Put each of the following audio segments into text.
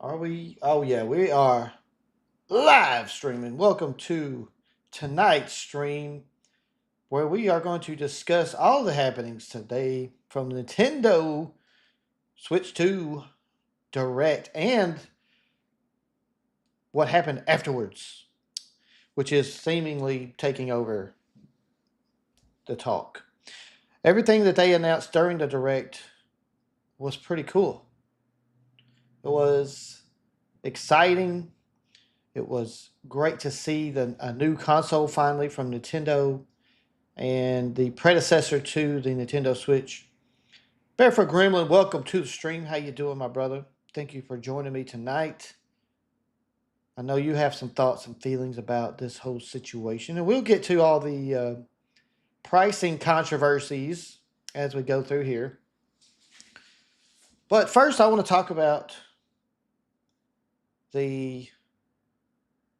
Are we? Oh, yeah, we are live streaming. Welcome to tonight's stream where we are going to discuss all the happenings today from Nintendo Switch 2 Direct and what happened afterwards, which is seemingly taking over the talk. Everything that they announced during the Direct was pretty cool. It was exciting. It was great to see a new console finally from Nintendo and the predecessor to the Nintendo Switch. Barefoot Gremlin, welcome to the stream. How you doing, my brother? Thank you for joining me tonight. I know you have some thoughts and feelings about this whole situation, and we'll get to all the pricing controversies as we go through here. But first, I want to talk about the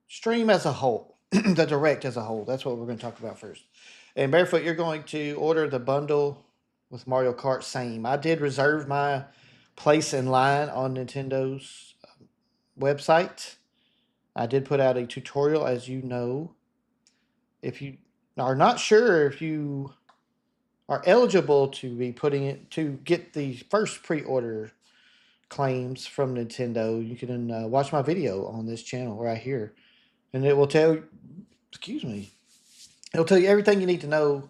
stream as a whole, the Direct as a whole. That's what we're going to talk about first. And Barefoot, you're going to order the bundle with Mario Kart. Same. I did reserve my place in line on Nintendo's website. I did put out a tutorial, as you know. If you are not sure if you are eligible to be putting it to get the first pre-order claims from Nintendo, you can watch my video on this channel right here, and it will tell. Excuse me. It'll tell you everything you need to know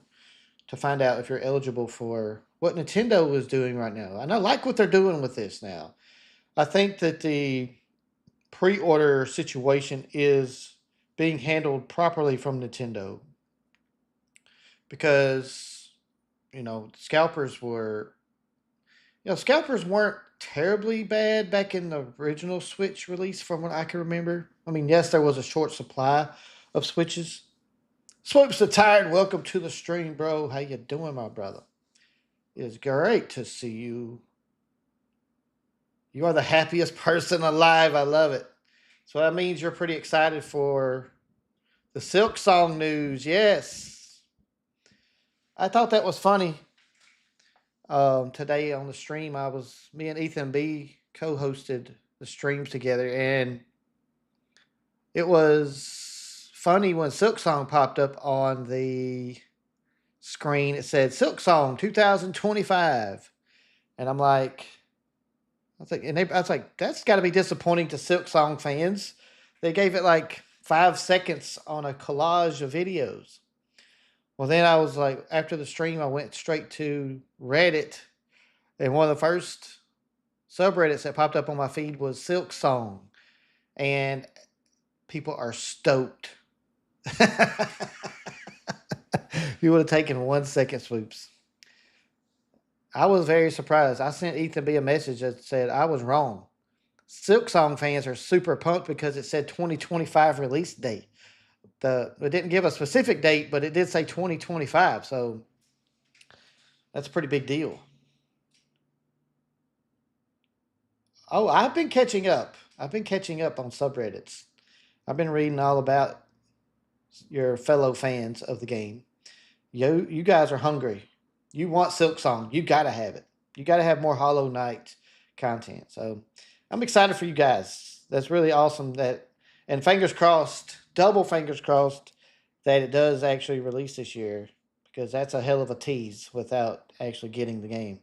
to find out if you're eligible for what Nintendo is doing right now. And I like what they're doing with this now. I think that the pre-order situation is being handled properly from Nintendo because scalpers weren't terribly bad back in the original Switch release from what I can remember. I mean, yes, there was a short supply of Switches. Swoops the Tired, welcome to the stream, bro. How you doing, my brother? It's great to see you. You are the happiest person alive. I love it. So that means you're pretty excited for the Silk Song news. Yes. I thought that was funny. Today on the stream, me and Ethan B co-hosted the streams together, and it was funny when Silk Song popped up on the screen. It said Silk Song 2025, and I was like, that's got to be disappointing to Silk Song fans. They gave it like 5 seconds on a collage of videos. Well, then I was like, after the stream, I went straight to Reddit, and one of the first subreddits that popped up on my feed was Silk Song, and people are stoked. You would have taken 1 second, Swoops. I was very surprised. I sent Ethan B a message that said I was wrong. Silk Song fans are super pumped because it said 2025 release date. It didn't give a specific date, but it did say 2025, so that's a pretty big deal. Oh, I've been catching up. I've been catching up on subreddits. I've been reading all about your fellow fans of the game. You guys are hungry. You want Silk Song. You got to have it. You got to have more Hollow Knight content. So I'm excited for you guys. That's really awesome and fingers crossed, double fingers crossed, that it does actually release this year, because that's a hell of a tease without actually getting the game.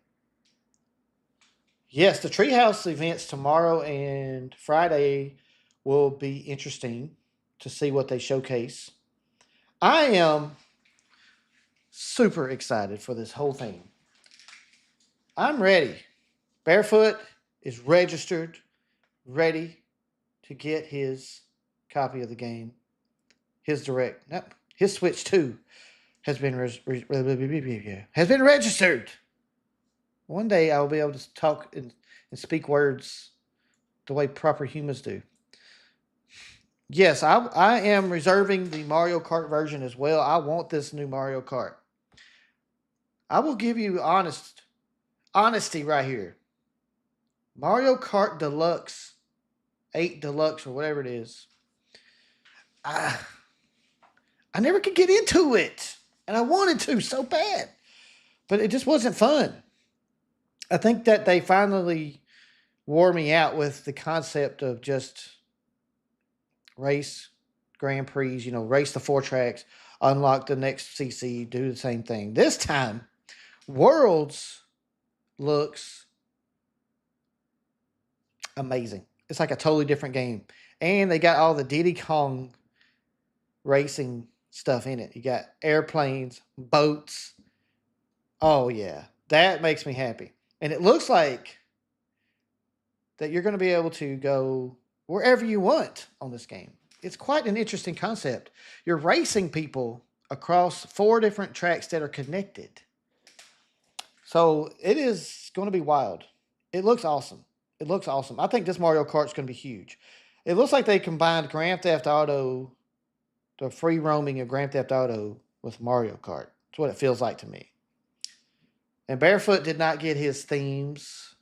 Yes, the Treehouse events tomorrow and Friday will be interesting to see what they showcase. I am super excited for this whole thing. I'm ready. Barefoot is registered, ready to get his copy of the game. His Direct, nope, his Switch 2 has been registered. One day I will be able to talk and speak words the way proper humans do. Yes, I am reserving the Mario Kart version as well. I want this new Mario Kart. I will give you honesty right here. Mario Kart Deluxe, 8 Deluxe or whatever it is. I never could get into it, and I wanted to so bad, but it just wasn't fun. I think that they finally wore me out with the concept of just race Grand Prix, race the 4 tracks, unlock the next CC, do the same thing. This time, Worlds looks amazing. It's like a totally different game. And they got all the Diddy Kong racing stuff in it. You got airplanes, boats. Oh, yeah. That makes me happy. And it looks like that you're going to be able to go wherever you want on this game. It's quite an interesting concept. You're racing people across 4 different tracks that are connected. So it is going to be wild. It looks awesome. It looks awesome. I think this Mario Kart's going to be huge. It looks like they combined Grand Theft Auto, the free roaming of Grand Theft Auto, with Mario Kart. That's what it feels like to me. And Barefoot did not get his themes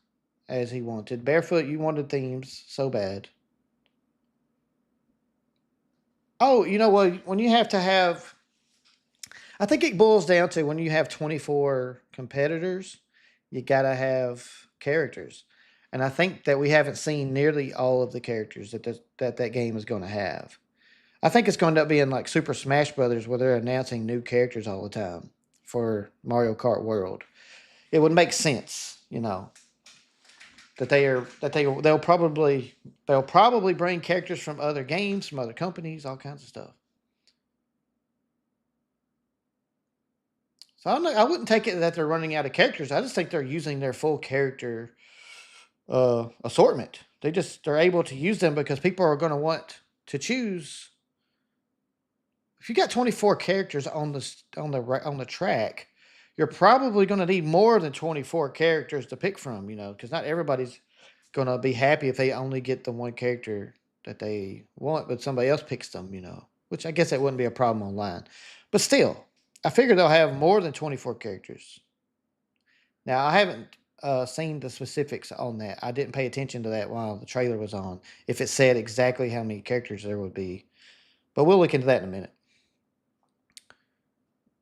as he wanted. Barefoot, you wanted themes so bad. Oh, you know what? When you have to have, I think it boils down to when you have 24 competitors, you got to have characters. And I think that we haven't seen nearly all of the characters that game is going to have. I think it's going to end up being like Super Smash Brothers, where they're announcing new characters all the time for Mario Kart World. It would make sense, that they'll probably bring characters from other games, from other companies, all kinds of stuff. So I wouldn't take it that they're running out of characters. I just think they're using their full character assortment. They're able to use them because people are going to want to choose. If you got 24 characters on the track, you're probably going to need more than 24 characters to pick from, because not everybody's going to be happy if they only get the one character that they want, but somebody else picks them, which I guess that wouldn't be a problem online. But still, I figure they'll have more than 24 characters. Now, I haven't seen the specifics on that. I didn't pay attention to that while the trailer was on, if it said exactly how many characters there would be. But we'll look into that in a minute.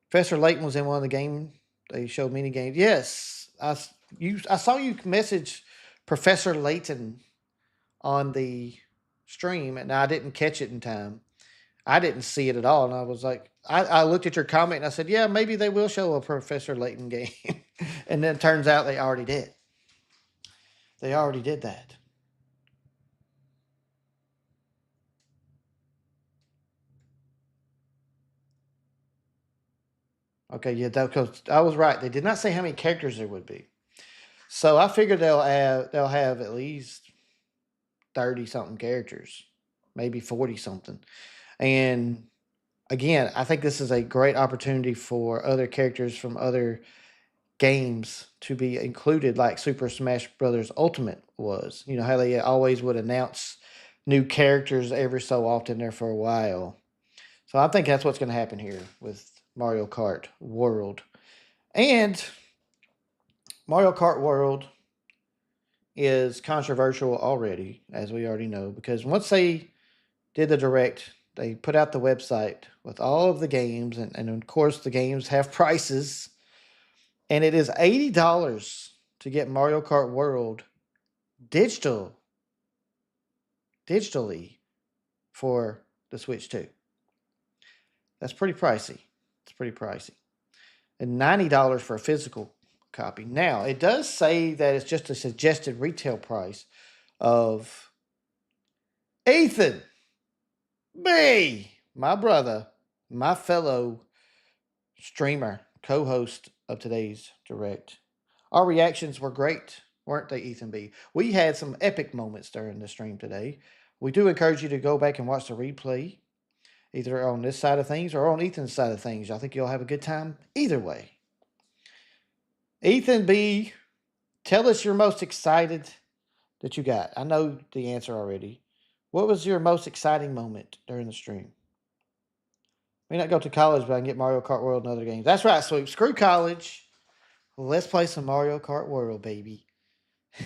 Professor Layton was in one of the games. They showed mini games. Yes, I saw you message Professor Layton on the stream, and I didn't catch it in time. I didn't see it at all, and I was like, I looked at your comment, and I said, yeah, maybe they will show a Professor Layton game. And then it turns out they already did. They already did that. Okay, yeah, because I was right. They did not say how many characters there would be. So I figured they'll have at least 30 something characters, maybe 40 something. And again, I think this is a great opportunity for other characters from other games to be included, like Super Smash Brothers Ultimate was. You know how they always would announce new characters every so often there for a while. So I think that's what's going to happen here with Mario Kart World. And Mario Kart World is controversial already, as we already know, because once they did the direct, they put out the website with all of the games, and of course the games have prices, and it is $80 to get Mario Kart World digitally for the Switch 2. That's pretty pricey. It's pretty pricey. And $90 for a physical copy. Now, it does say that it's just a suggested retail price of Ethan B, my brother, my fellow streamer, co-host of today's direct. Our reactions were great, weren't they, Ethan B? We had some epic moments during the stream today. We do encourage you to go back and watch the replay, either on this side of things or on Ethan's side of things. I think you'll have a good time either way. Ethan B, tell us your most excited that you got. I know the answer already. What was your most exciting moment during the stream? May not go to college, but I can get Mario Kart World and other games. That's right, Swoop. Screw college. Let's play some Mario Kart World, baby.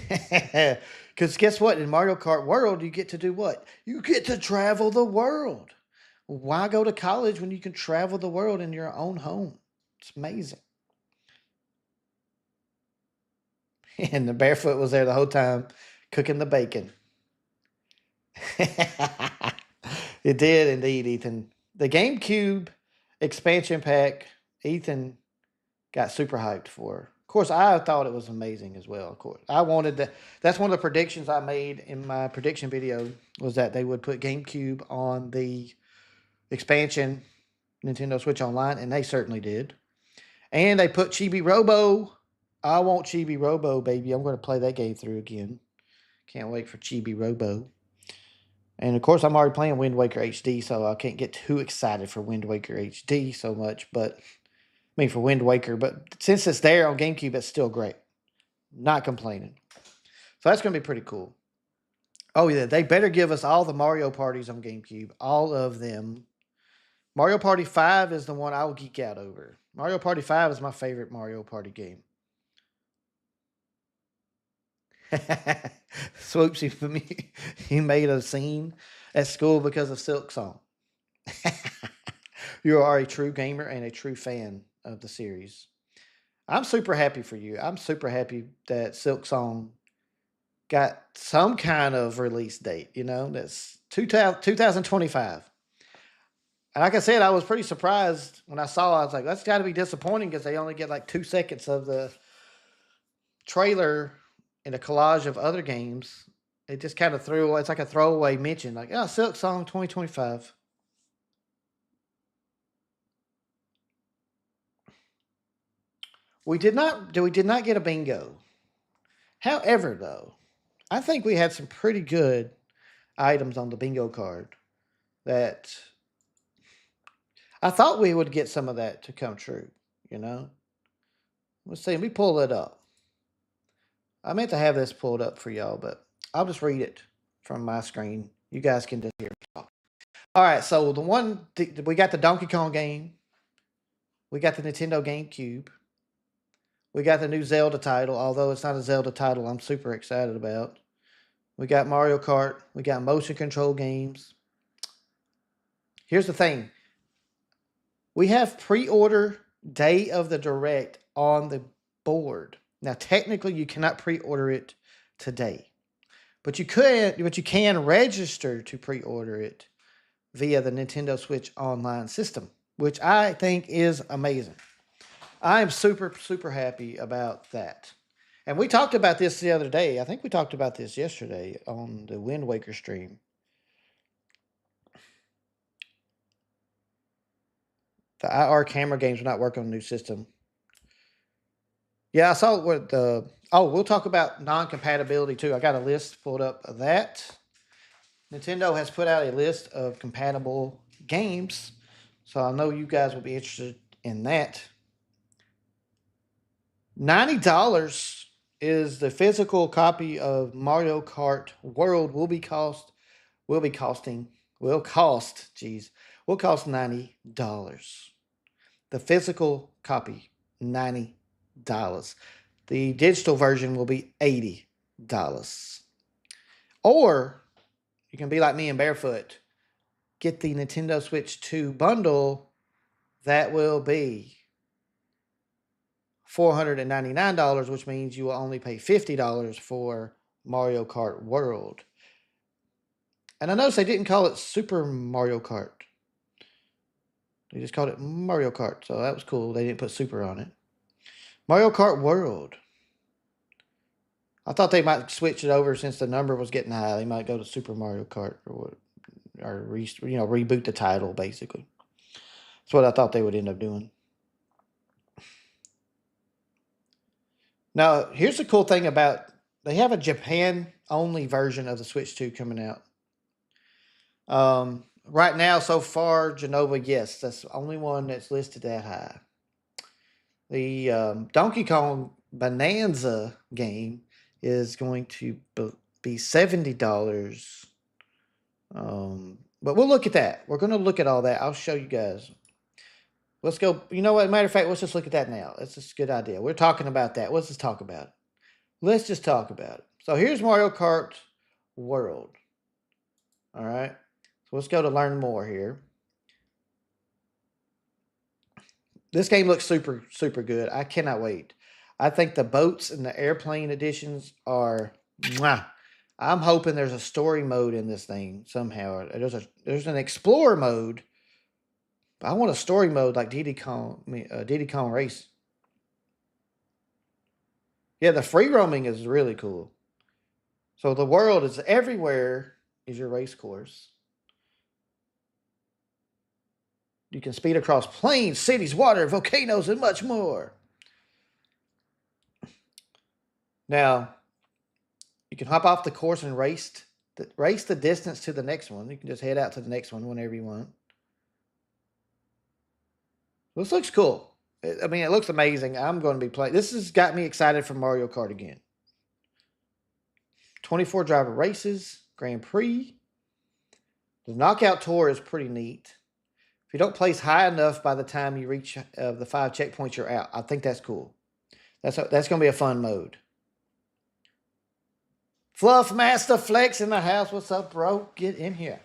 Because guess what? In Mario Kart World, you get to do what? You get to travel the world. Why go to college when you can travel the world in your own home? It's amazing. And the Barefoot was there the whole time, Cooking the bacon. It did indeed, Ethan. The GameCube expansion pack, Ethan got super hyped for. Of course, I thought it was amazing as well. Of course, I wanted that. That's one of the predictions I made in my prediction video was that they would put GameCube on the expansion Nintendo Switch Online, and they certainly did. And they put Chibi Robo. I want Chibi Robo, baby. I'm going to play that game through again. Can't wait for Chibi Robo. And of course, I'm already playing Wind Waker HD, so I can't get too excited for Wind Waker HD so much. But I mean, for Wind Waker, but since it's there on GameCube, it's still great. Not complaining. So that's going to be pretty cool. Oh, yeah, they better give us all the Mario parties on GameCube. All of them. Mario Party 5 is the one I will geek out over. Mario Party 5 is my favorite Mario Party game. Swoopsy for me, he made a scene at school because of Silk Song. You are a true gamer and a true fan of the series. I'm super happy for you. I'm super happy that Silk Song got some kind of release date. You know, that's 2025. And like I said, I was pretty surprised when I saw it. I was like, that's got to be disappointing because they only get like 2 seconds of the trailer in a collage of other games. It just kind of it's like a throwaway mention, like, oh, Silk Song 2025. We did not get a bingo. However, though, I think we had some pretty good items on the bingo card that I thought we would get some of that to come true, you know? Let's see, let me pull it up. I meant to have this pulled up for y'all, but I'll just read it from my screen. You guys can just hear me talk. All right, so we got the Donkey Kong game. We got the Nintendo GameCube. We got the new Zelda title, although it's not a Zelda title I'm super excited about. We got Mario Kart. We got motion control games. Here's the thing. We have pre-order day of the Direct on the board. Now, technically, you cannot pre-order it today. But you can register to pre-order it via the Nintendo Switch Online system, which I think is amazing. I am super, super happy about that. And we talked about this the other day. I think we talked about this yesterday on the Wind Waker stream. The IR camera games will not work on the new system. Yeah, I saw what we'll talk about non-compatibility too. I got a list pulled up of that. Nintendo has put out a list of compatible games, so I know you guys will be interested in that. $90 is the physical copy of Mario Kart World will cost $90. The physical copy, $90. The digital version will be $80. Or you can be like me and Barefoot, get the Nintendo Switch 2 bundle. That will be $499, which means you will only pay $50 for Mario Kart World. And I noticed they didn't call it Super Mario Kart. They just called it Mario Kart, so that was cool. They didn't put Super on it. Mario Kart World. I thought they might switch it over since the number was getting high. They might go to Super Mario Kart or reboot the title, basically. That's what I thought they would end up doing. Now, here's the cool thing about they have a Japan-only version of the Switch 2 coming out. Right now, so far, Genova, yes, that's the only one that's listed that high. The Donkey Kong Bonanza game is going to be $70. But we'll look at that. We're going to look at all that. I'll show you guys. Let's go. You know what? Matter of fact, let's just look at that now. It's just a good idea. We're talking about that. Let's just talk about it. Let's just talk about it. So here's Mario Kart World. All right. So let's go to learn more here. This game looks super, super good. I cannot wait. I think the boats and the airplane editions are mwah. I'm hoping there's a story mode in this thing somehow. There's an explorer mode. But I want a story mode like Diddy Kong Race. Yeah, the free roaming is really cool. So the world is everywhere is your race course. You can speed across plains, cities, water, volcanoes, and much more. Now, you can hop off the course and race the distance to the next one. You can just head out to the next one whenever you want. This looks cool. I mean, it looks amazing. I'm going to be playing. This has got me excited for Mario Kart again. 24 driver races, Grand Prix. The knockout tour is pretty neat. If you don't place high enough by the time you reach the 5 checkpoints, you're out. I think that's cool. That's going to be a fun mode. Fluff Master Flex in the house. What's up, bro? Get in here.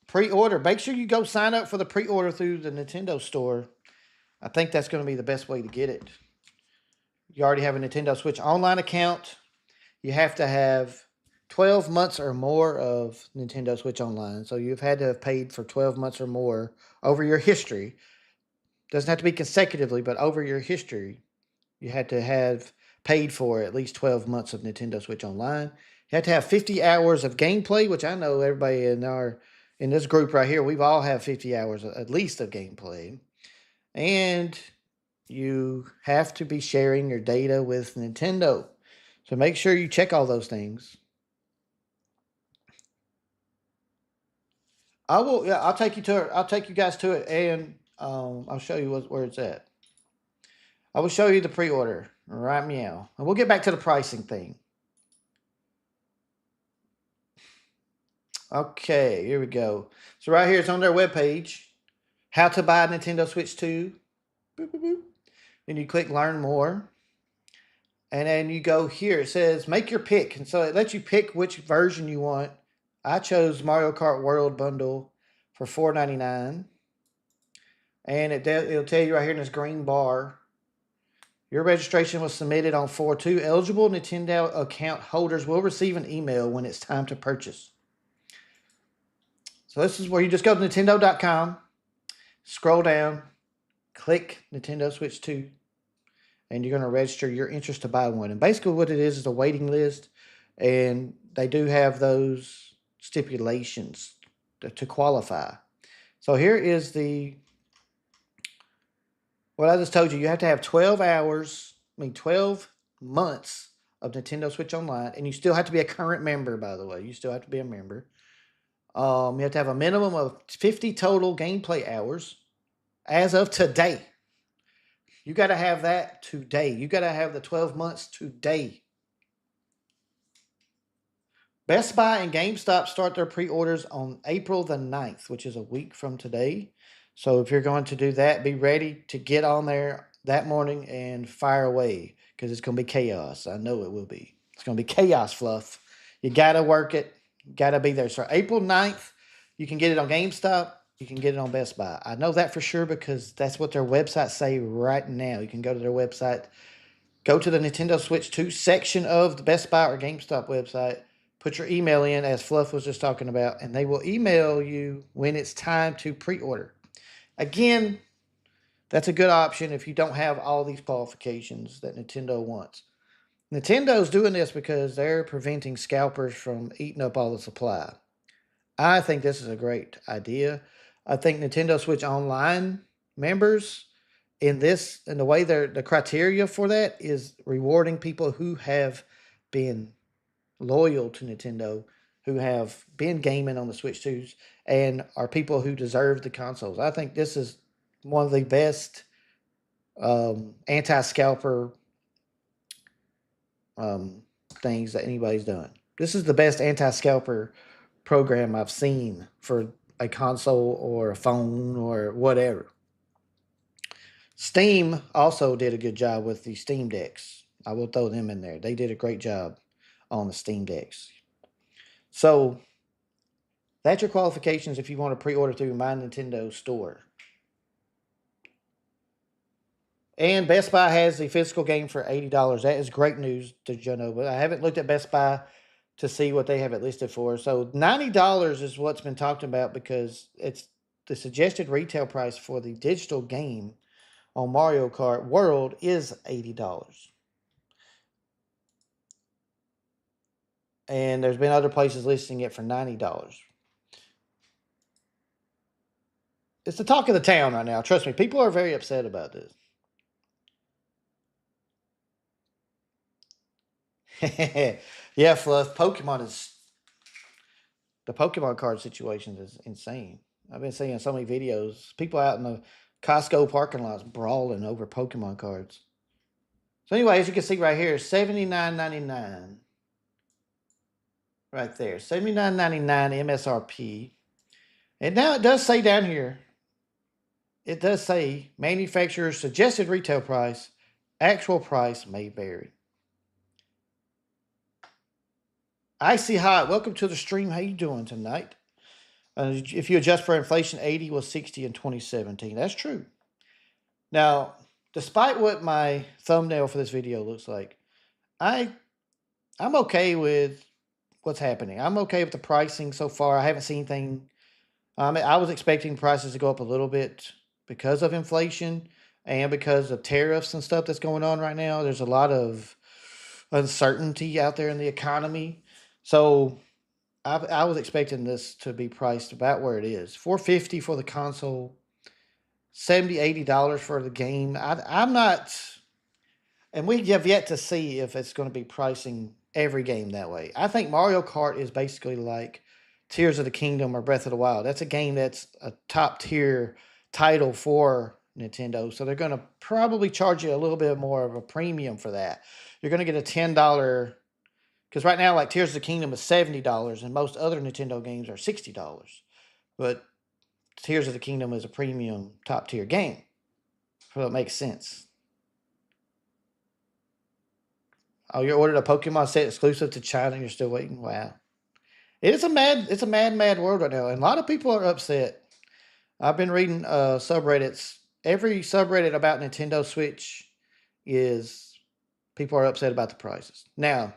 Pre-order. Make sure you go sign up for the pre-order through the Nintendo store. I think that's going to be the best way to get it. You already have a Nintendo Switch Online account. You have to have 12 months or more of Nintendo Switch Online. So you've had to have paid for 12 months or more over your history. Doesn't have to be consecutively, but over your history, you had to have paid for at least 12 months of Nintendo Switch Online. You have to have 50 hours of gameplay, which I know everybody in this group right here, we've all had 50 hours at least of gameplay. And you have to be sharing your data with Nintendo. So make sure you check all those things. I'll take you to it. I'll take you guys to it, and I'll show you where it's at. I will show you the pre-order. Right, meow. And we'll get back to the pricing thing. Okay, here we go. So right here, it's on their webpage. How to buy a Nintendo Switch 2. Boop, boop, boop. Then you click Learn More. And then you go here. It says Make your pick. And so it lets you pick which version you want. I chose Mario Kart World Bundle for $4.99. And it'll tell you right here in this green bar. Your registration was submitted on 4/2. Eligible Nintendo account holders will receive an email when it's time to purchase. So this is where you just go to Nintendo.com, scroll down, click Nintendo Switch 2, and you're going to register your interest to buy one. And basically what it is a waiting list, and they do have those stipulations to qualify. So here is what I just told you. You have to have 12 months of Nintendo Switch Online, and you still have to be a current member, by the way. You still have to be a member. You have to have a minimum of 50 total gameplay hours as of today. You got to have that today. You got to have the 12 months today. Best Buy and GameStop start their pre-orders on April the 9th, which is a week from today. So if you're going to do that, be ready to get on there that morning and fire away, because it's going to be chaos. I know it will be. It's going to be chaos, Fluff. You got to work it. You got to be there. So April 9th, you can get it on GameStop. You can get it on Best Buy. I know that for sure because that's what their website say right now. You can go to their website, go to the Nintendo Switch 2 section of the Best Buy or GameStop website, put your email in, as Fluff was just talking about, and they will email you when it's time to pre-order. Again, that's a good option if you don't have all these qualifications that Nintendo wants. Nintendo's doing this because they're preventing scalpers from eating up all the supply. I think this is a great idea. I think Nintendo Switch Online members in the way the criteria for that is rewarding people who have been loyal to Nintendo, who have been gaming on the Switch 2s, and are people who deserve the consoles. I think this is one of the best anti-scalper things that anybody's done. This is the best anti-scalper program I've seen for a console or a phone or whatever. Steam also did a good job with the Steam Decks. I will throw them in there. They did a great job on the Steam Decks. So that's your qualifications if you want to pre-order through My Nintendo store. And Best Buy has the physical game for $80. That is great news to know. But I haven't looked at Best Buy to see what they have it listed for. So $90 is what's been talked about because it's the suggested retail price for the digital game on Mario Kart World is $80. And there's been other places listing it for $90. It's the talk of the town right now. Trust me, people are very upset about this. Yeah, Fluff. The Pokemon card situation is insane. I've been seeing so many videos. People out in the Costco parking lots brawling over Pokemon cards. So anyway, as you can see right here, $79.99. Right there. $79.99 MSRP. And now it does say down here, it does say manufacturer's suggested retail price, actual price may vary. Icy Hot, welcome to the stream. How you doing tonight? If you adjust for inflation, 80 was 60 in 2017. That's true. Now, despite what my thumbnail for this video looks like, I'm okay with what's happening. I'm okay with the pricing so far. I haven't seen anything. I was expecting prices to go up a little bit because of inflation and because of tariffs and stuff that's going on right now. There's a lot of uncertainty out there in the economy. So I was expecting this to be priced about where it is. $450 for the console, $70, $80 for the game. I'm not, and we have yet to see if it's going to be pricing every game that way. I think Mario Kart is basically like Tears of the Kingdom or Breath of the Wild. That's a game that's a top tier title for Nintendo. So they're going to probably charge you a little bit more of a premium for that. You're going to get a $10, because right now, like Tears of the Kingdom is $70 and most other Nintendo games are $60. But Tears of the Kingdom is a premium top tier game. So it makes sense. Oh, you ordered a Pokemon set exclusive to China and you're still waiting? Wow. It's a mad world right now. And a lot of people are upset. I've been reading subreddits. Every subreddit about Nintendo Switch is people are upset about the prices. Now,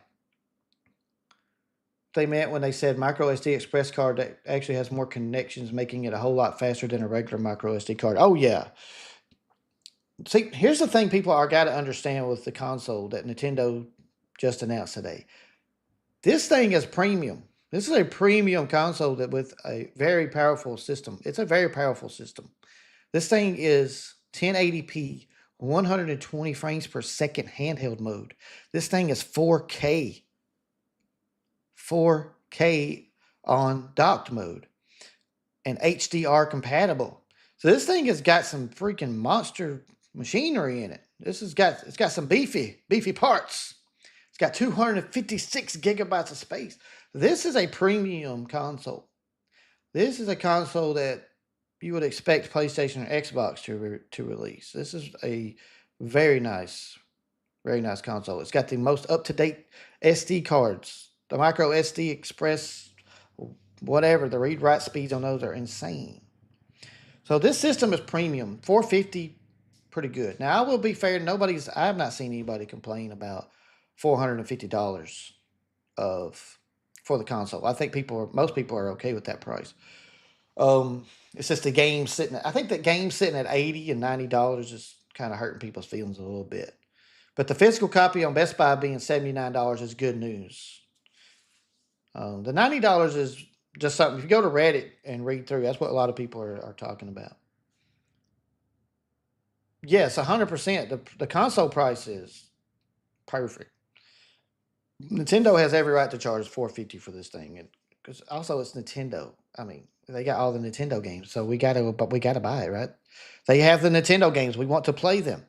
they meant when they said micro SD express card that actually has more connections, making it a whole lot faster than a regular micro SD card. Oh, yeah. See, here's the thing people are got to understand with the console that Nintendo just announced today. This thing is premium. This is a premium console that with a very powerful system. It's a very powerful system. This thing is 1080p, 120 frames per second handheld mode. This thing is 4K. 4K on docked mode and HDR compatible. So this thing has got some freaking monster machinery in it. It's got some beefy parts. It's got 256 gigabytes of space. This is a premium console. This is a console that you would expect PlayStation or Xbox to release. This is a very nice console. It's got the most up-to-date SD cards. The micro SD Express, whatever, the read-write speeds on those are insane. So this system is premium. $450, pretty good. Now, I will be fair. I have not seen anybody complain about $450 for the console. I think most people are okay with that price. It's just the game I think the game sitting at $80 and $90 is kind of hurting people's feelings a little bit. But the physical copy on Best Buy being $79 is good news. The $90 is just something. If you go to Reddit and read through, that's what a lot of people are talking about. Yes, 100%. The console price is perfect. Nintendo has every right to charge $450 for this thing, because also it's Nintendo. I mean, they got all the Nintendo games, so we gotta buy it, right? They have the Nintendo games. We want to play them.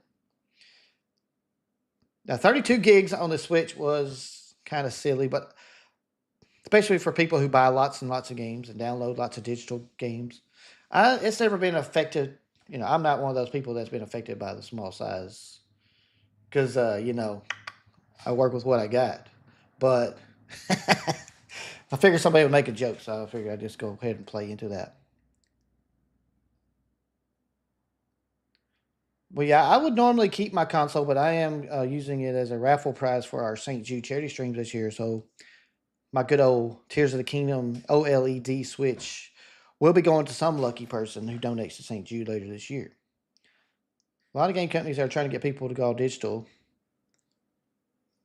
Now, 32 gigs on the Switch was kind of silly, but especially for people who buy lots and lots of games and download lots of digital games. It's never been affected. I'm not one of those people that's been affected by the small size because, I work with what I got. But I figured somebody would make a joke, so I figured I'd just go ahead and play into that. Well, yeah, I would normally keep my console, but I am using it as a raffle prize for our St. Jude charity streams this year. So my good old Tears of the Kingdom OLED Switch will be going to some lucky person who donates to St. Jude later this year. A lot of game companies are trying to get people to go all digital.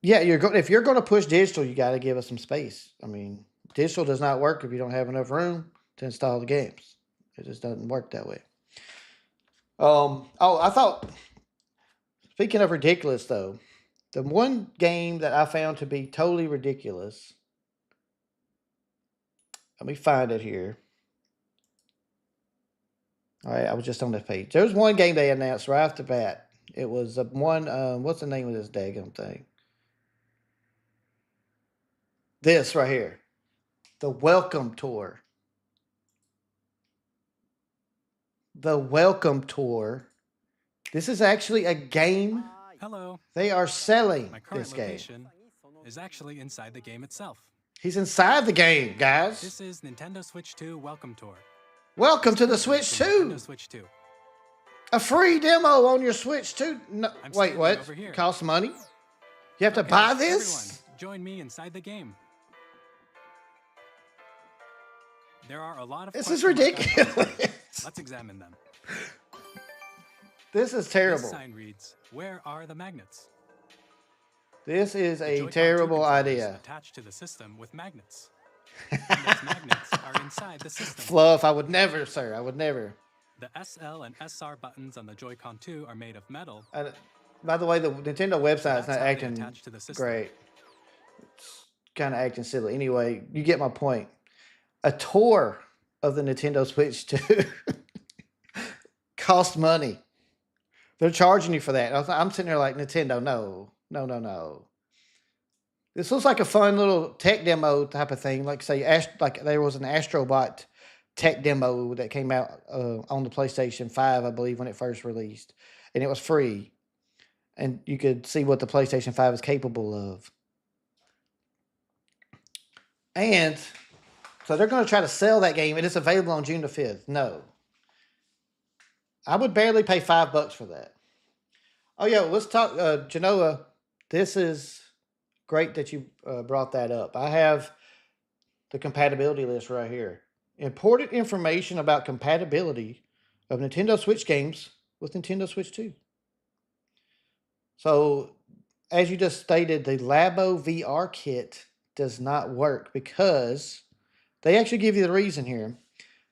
Yeah, if you're going to push digital, you got to give us some space. I mean, digital does not work if you don't have enough room to install the games. It just doesn't work that way. I thought, speaking of ridiculous though, the one game that I found to be totally ridiculous. Let me find it here. All right, I was just on this page. There's one game they announced right off the bat. It was one. What's the name of this daggone thing? This right here, the Welcome Tour. The Welcome Tour. This is actually a game. Hello. They are selling My current this game. location is actually inside the game itself. He's inside the game, guys. This is Nintendo Switch 2 Welcome Tour. Welcome to the Switch 2. Nintendo Switch 2. A free demo on your Switch 2. No, I'm wait, standing what? over here. Costs money? You have to Okay, buy this? Everyone, join me inside the game. There are a lot of This is question mark icons. ridiculous. Let's examine them. This is This terrible. sign reads, "Where are the magnets?" This is The a Joy-Con 2 terrible controllers idea. attached to the system with magnets. And those magnets are inside the system. Fluff, I would never, sir. I would never. The SL and SR buttons on the Joy-Con 2 are made of metal. By the way, the Nintendo website's That's not how they acting attach to the system. great. It's kind of acting silly. Anyway, you get my point. A tour of the Nintendo Switch 2 costs money. They're charging you for that. I'm sitting there like, Nintendo, no. This looks like a fun little tech demo type of thing. Like say, like there was an Astrobot tech demo that came out on the PlayStation 5, I believe, when it first released, and it was free, and you could see what the PlayStation 5 is capable of. And so they're going to try to sell that game, and it's available on June the 5th. No, I would barely pay $5 for that. Oh yeah, let's talk, Genoa. This is great that you brought that up. I have the compatibility list right here. Important information about compatibility of Nintendo Switch games with Nintendo Switch 2. So, as you just stated, the Labo VR kit does not work because they actually give you the reason here.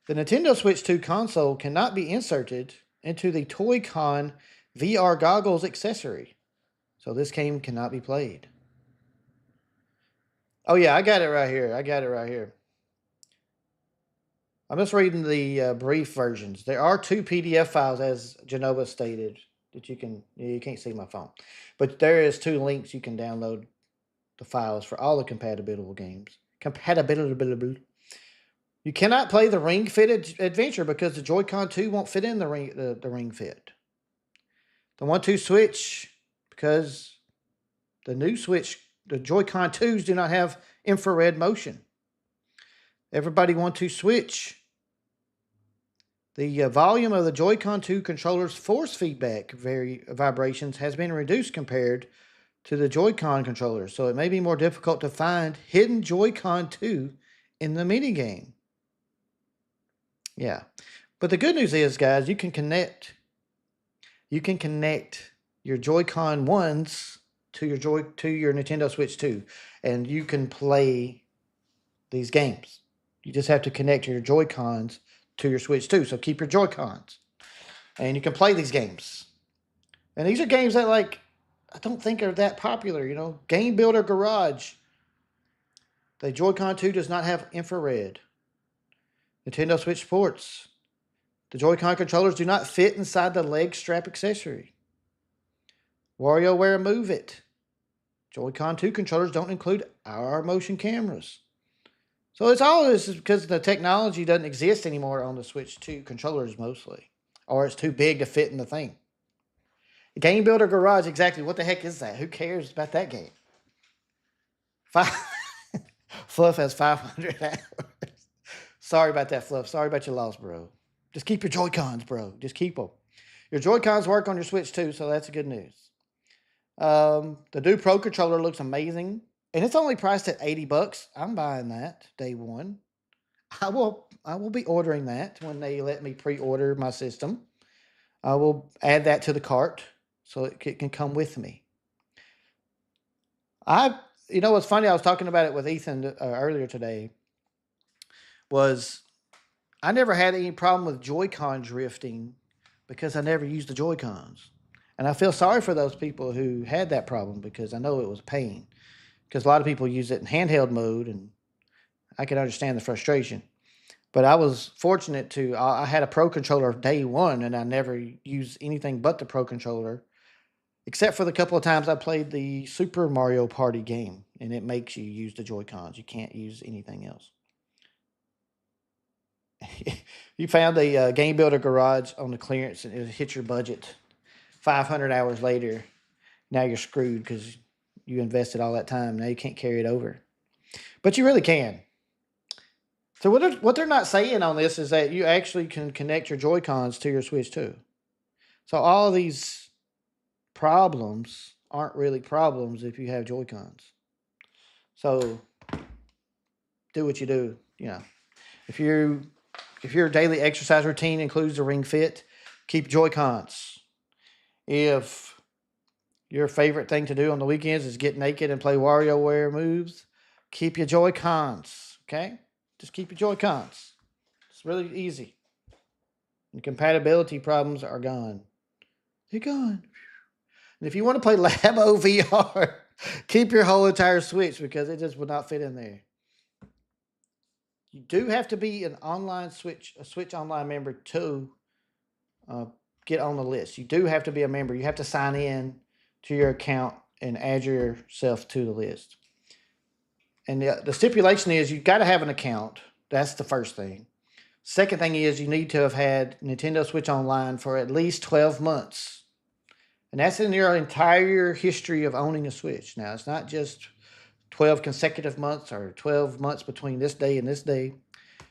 The Nintendo Switch 2 console cannot be inserted into the Toy-Con VR goggles accessory. So this game cannot be played. Oh yeah, I got it right here. I'm just reading the brief versions. There are 2 PDF files, as Genova stated, that you can't see my phone. But there is 2 links you can download the files for all the compatible games. Compatibility. You cannot play the Ring Fit Adventure because the Joy-Con 2 won't fit in the Ring Fit. The 1-2 Switch, because the new Switch, the Joy-Con 2s do not have infrared motion. Everybody 1-2 Switch. The volume of the Joy-Con 2 controller's force feedback vibrations has been reduced compared to the Joy-Con controller, so it may be more difficult to find hidden Joy-Con 2 in the minigame. Yeah. But the good news is, guys, you can connect your Joy-Con 1s to your Nintendo Switch 2, and you can play these games. You just have to connect your Joy-Cons to your Switch 2. So keep your Joy-Cons, and you can play these games. And these are games that, like, I don't think are that popular. Game Builder Garage. The Joy-Con 2 does not have infrared. Nintendo Switch Sports. The Joy-Con controllers do not fit inside the leg strap accessory. WarioWare Move It. Joy-Con 2 controllers don't include our motion cameras. So it's all this is because the technology doesn't exist anymore on the Switch 2 controllers mostly. Or it's too big to fit in the thing. Game Builder Garage, exactly. What the heck is that? Who cares about that game? Fluff has 500 hours. Sorry about that, Fluff. Sorry about your loss, bro. Just keep your Joy-Cons, bro. Just keep them. Your Joy-Cons work on your Switch too, so that's good news. The new Pro controller looks amazing. and it's only priced at $80. I'm buying that day one. I will be ordering that when they let me pre-order my system. I will add that to the cart so it can come with me. You know what's funny? I was talking about it with Ethan earlier today. Was I never had any problem with Joy-Con drifting because I never used the Joy-Cons, and I feel sorry for those people who had that problem because I know it was a pain. Because a lot of people use it in handheld mode, and I can understand the frustration. But I was fortunate I had a Pro Controller day one, and I never used anything but the Pro Controller, except for the couple of times I played the Super Mario Party game, and it makes you use the Joy-Cons. You can't use anything else. You found the Game Builder Garage on the clearance, and it hit your budget. 500 hours later, now you're screwed because you invested all that time. Now you can't carry it over. But you really can. So what they're not saying on this is that you actually can connect your Joy-Cons to your Switch too. So all these problems aren't really problems if you have Joy-Cons. So do what you do. If your daily exercise routine includes a Ring Fit, keep Joy-Cons. If your favorite thing to do on the weekends is get naked and play WarioWare moves, keep your Joy-Cons. Okay? Just keep your Joy-Cons. It's really easy. And compatibility problems are gone. They're gone. And if you want to play Labo VR, keep your whole entire Switch because it just would not fit in there. You do have to be a Switch Online member to get on the list. You do have to be a member. You have to sign in to your account and add yourself to the list. And the stipulation is you've got to have an account. That's the first thing. Second thing is you need to have had Nintendo Switch Online for at least 12 months. And that's in your entire history of owning a Switch. Now, it's not just 12 consecutive months or 12 months between this day and this day.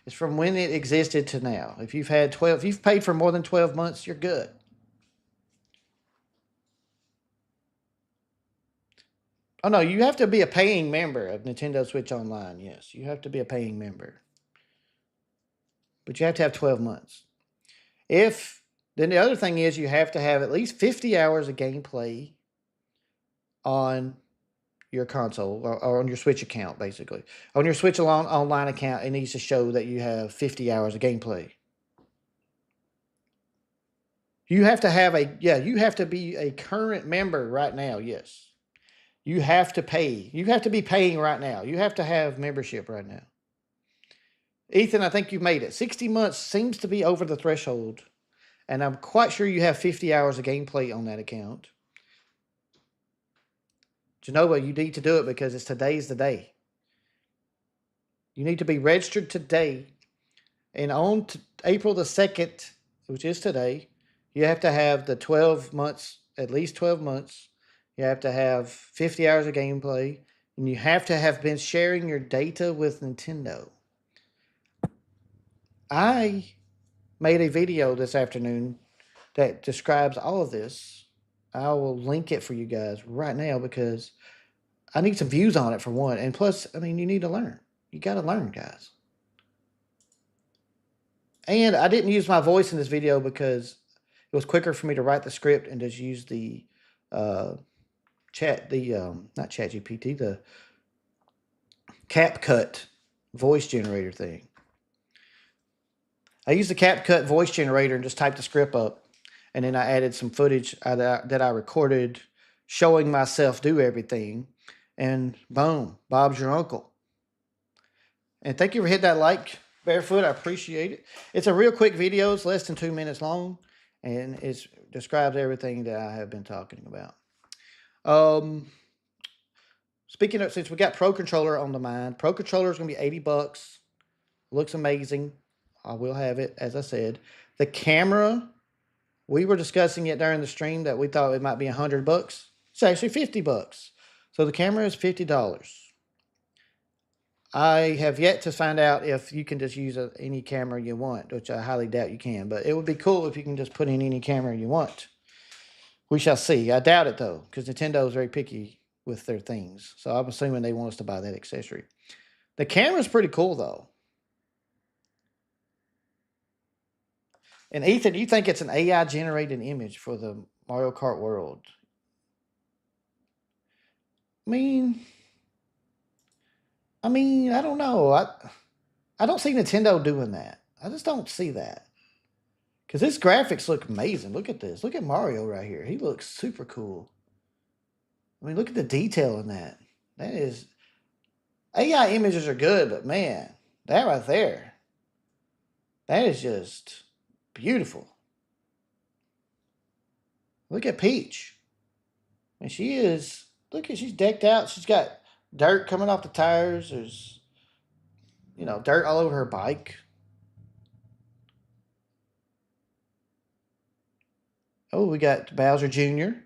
It's from when it existed to now. If you've paid for more than 12 months, you're good. Oh no, you have to be a paying member of Nintendo Switch Online. Yes, you have to be a paying member. But you have to have 12 months. Then the other thing is you have to have at least 50 hours of gameplay on your console or on your Switch account, basically. On your Switch Online account, it needs to show that you have 50 hours of gameplay. You have to be a current member right now, yes. You have to pay. You have to be paying right now. You have to have membership right now. Ethan, I think you've made it. 60 months seems to be over the threshold, and I'm quite sure you have 50 hours of gameplay on that account. Genova, you need to do it because today's the day. You need to be registered today, and on April the 2nd, which is today, you have to have the 12 months, at least 12 months. You have to have 50 hours of gameplay, and you have to have been sharing your data with Nintendo. I made a video this afternoon that describes all of this. I will link it for you guys right now because I need some views on it for one. And plus, you need to learn. You got to learn, guys. And I didn't use my voice in this video because it was quicker for me to write the script and just use the not ChatGPT, the CapCut voice generator thing. I used the CapCut voice generator and just typed the script up, and then I added some footage that I recorded showing myself do everything, and boom, Bob's your uncle. And thank you for hitting that like, Barefoot. I appreciate it. It's a real quick video. It's less than 2 minutes long, and it describes everything that I have been talking about. Speaking of, since we got Pro Controller on the mind, Pro Controller is going to be $80. Looks amazing. I will have it, as I said. The camera, we were discussing it during the stream that we thought it might be $100. It's actually $50. So the camera is $50. I have yet to find out if you can just use any camera you want, which I highly doubt you can. But it would be cool if you can just put in any camera you want. We shall see. I doubt it, though, because Nintendo is very picky with their things. So I'm assuming they want us to buy that accessory. The camera's pretty cool though. And Ethan, you think it's an AI generated image for the Mario Kart world? I mean, I don't know. I don't see Nintendo doing that. I just don't see that. Because his graphics look amazing. Look at this. Look at Mario right here. He looks super cool. I mean, look at the detail in that. That is AI images are good, but man, that right there, that is just beautiful. Look at Peach. And she is, look at, she's decked out. She's got dirt coming off the tires. There's, dirt all over her bike. Oh, we got Bowser Jr.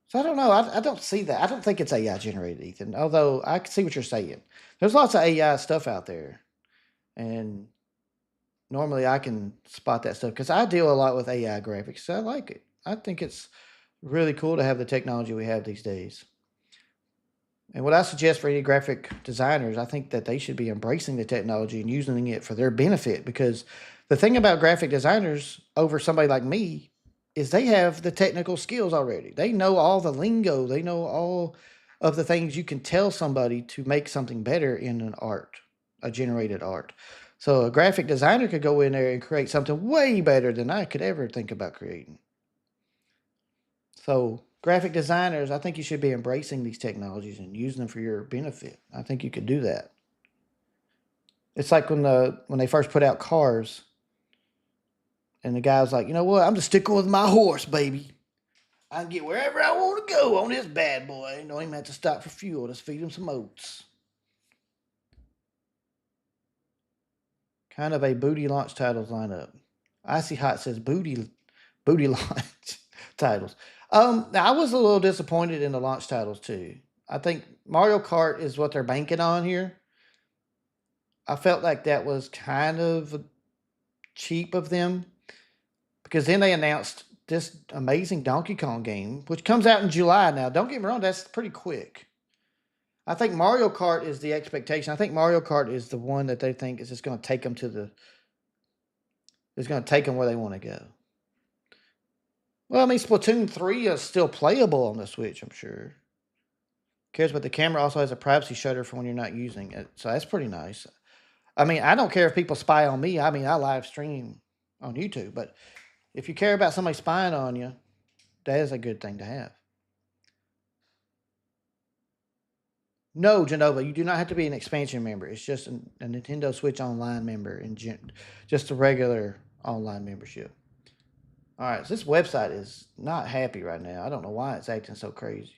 So I don't know. I don't see that. I don't think it's AI generated, Ethan. Although I can see what you're saying. There's lots of AI stuff out there, and normally I can spot that stuff because I deal a lot with AI graphics. So I like it. I think it's really cool to have the technology we have these days. And what I suggest for any graphic designers, I think that they should be embracing the technology and using it for their benefit. Because the thing about graphic designers over somebody like me is they have the technical skills already. They know all the lingo, they know all of the things you can tell somebody to make something better in an art, a generated art. So a graphic designer could go in there and create something way better than I could ever think about creating. So graphic designers, I think you should be embracing these technologies and using them for your benefit. I think you could do that. It's like when they first put out cars, and the guy was like, you know what? I'm just sticking with my horse, baby. I can get wherever I want to go on this bad boy. Don't even have to stop for fuel. Just feed him some oats. Kind of a booty launch titles lineup. Icy Hot says booty launch titles. I was a little disappointed in the launch titles too. I think Mario Kart is what they're banking on here. I felt like that was kind of cheap of them because then they announced this amazing Donkey Kong game, which comes out in July now. Don't get me wrong, that's pretty quick. I think Mario Kart is the expectation. I think Mario Kart is the one that they think is just going to take them where they want to go. Well, I mean, Splatoon 3 is still playable on the Switch, I'm sure. Cares, but the camera also has a privacy shutter for when you're not using it. So that's pretty nice. I mean, I don't care if people spy on me. I mean, I live stream on YouTube, but if you care about somebody spying on you, that is a good thing to have. No, Genova, you do not have to be an expansion member. It's just a Nintendo Switch Online member and just a regular online membership. All right, so this website is not happy right now. I don't know why it's acting so crazy.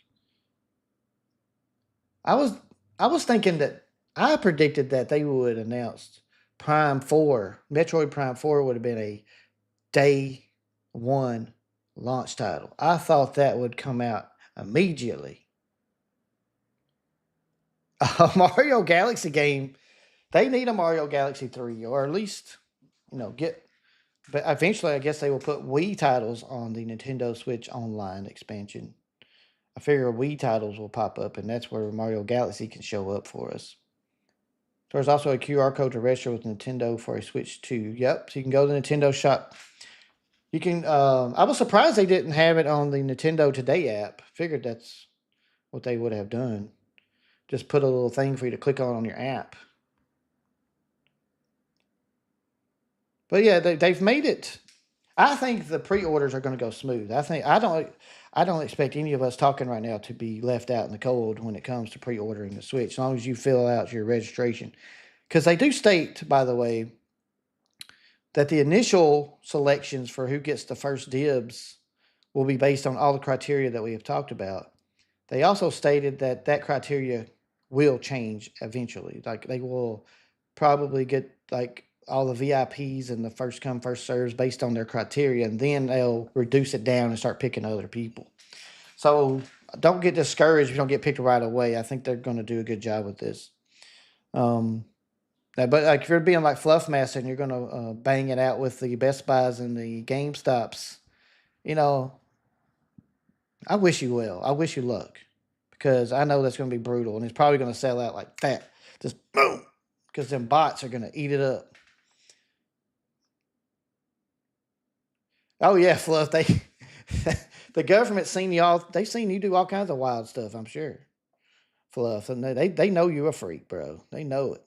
I was thinking that I predicted that they would announce Prime 4. Metroid Prime 4 would have been a day one launch title. I thought that would come out immediately. A Mario Galaxy game, they need a Mario Galaxy 3, or at least, get. But eventually, I guess they will put Wii titles on the Nintendo Switch Online expansion. I figure Wii titles will pop up, and that's where Mario Galaxy can show up for us. There's also a QR code to register with Nintendo for a Switch 2. Yep, so you can go to the Nintendo shop. You can. I was surprised they didn't have it on the Nintendo Today app. Figured that's what they would have done. Just put a little thing for you to click on your app. But yeah, they've made it. I think the pre-orders are going to go smooth. I don't expect any of us talking right now to be left out in the cold when it comes to pre-ordering the Switch, as long as you fill out your registration. Because they do state, by the way, that the initial selections for who gets the first dibs will be based on all the criteria that we have talked about. They also stated that that criteria will change eventually. Like they will probably get like all the VIPs and the first come first serves based on their criteria, and then they'll reduce it down and start picking other people. So don't get discouraged if you don't get picked right away. I think they're going to do a good job with this. But like if you're being like Fluffmaster and you're going to bang it out with the Best Buys and the GameStops, you know, I wish you well. I wish you luck because I know that's going to be brutal and it's probably going to sell out like that. Just boom, because them bots are going to eat it up. Oh yeah, Fluff. They the government seen y'all. They seen you do all kinds of wild stuff. I'm sure, Fluff, and they know you're a freak, bro. They know it.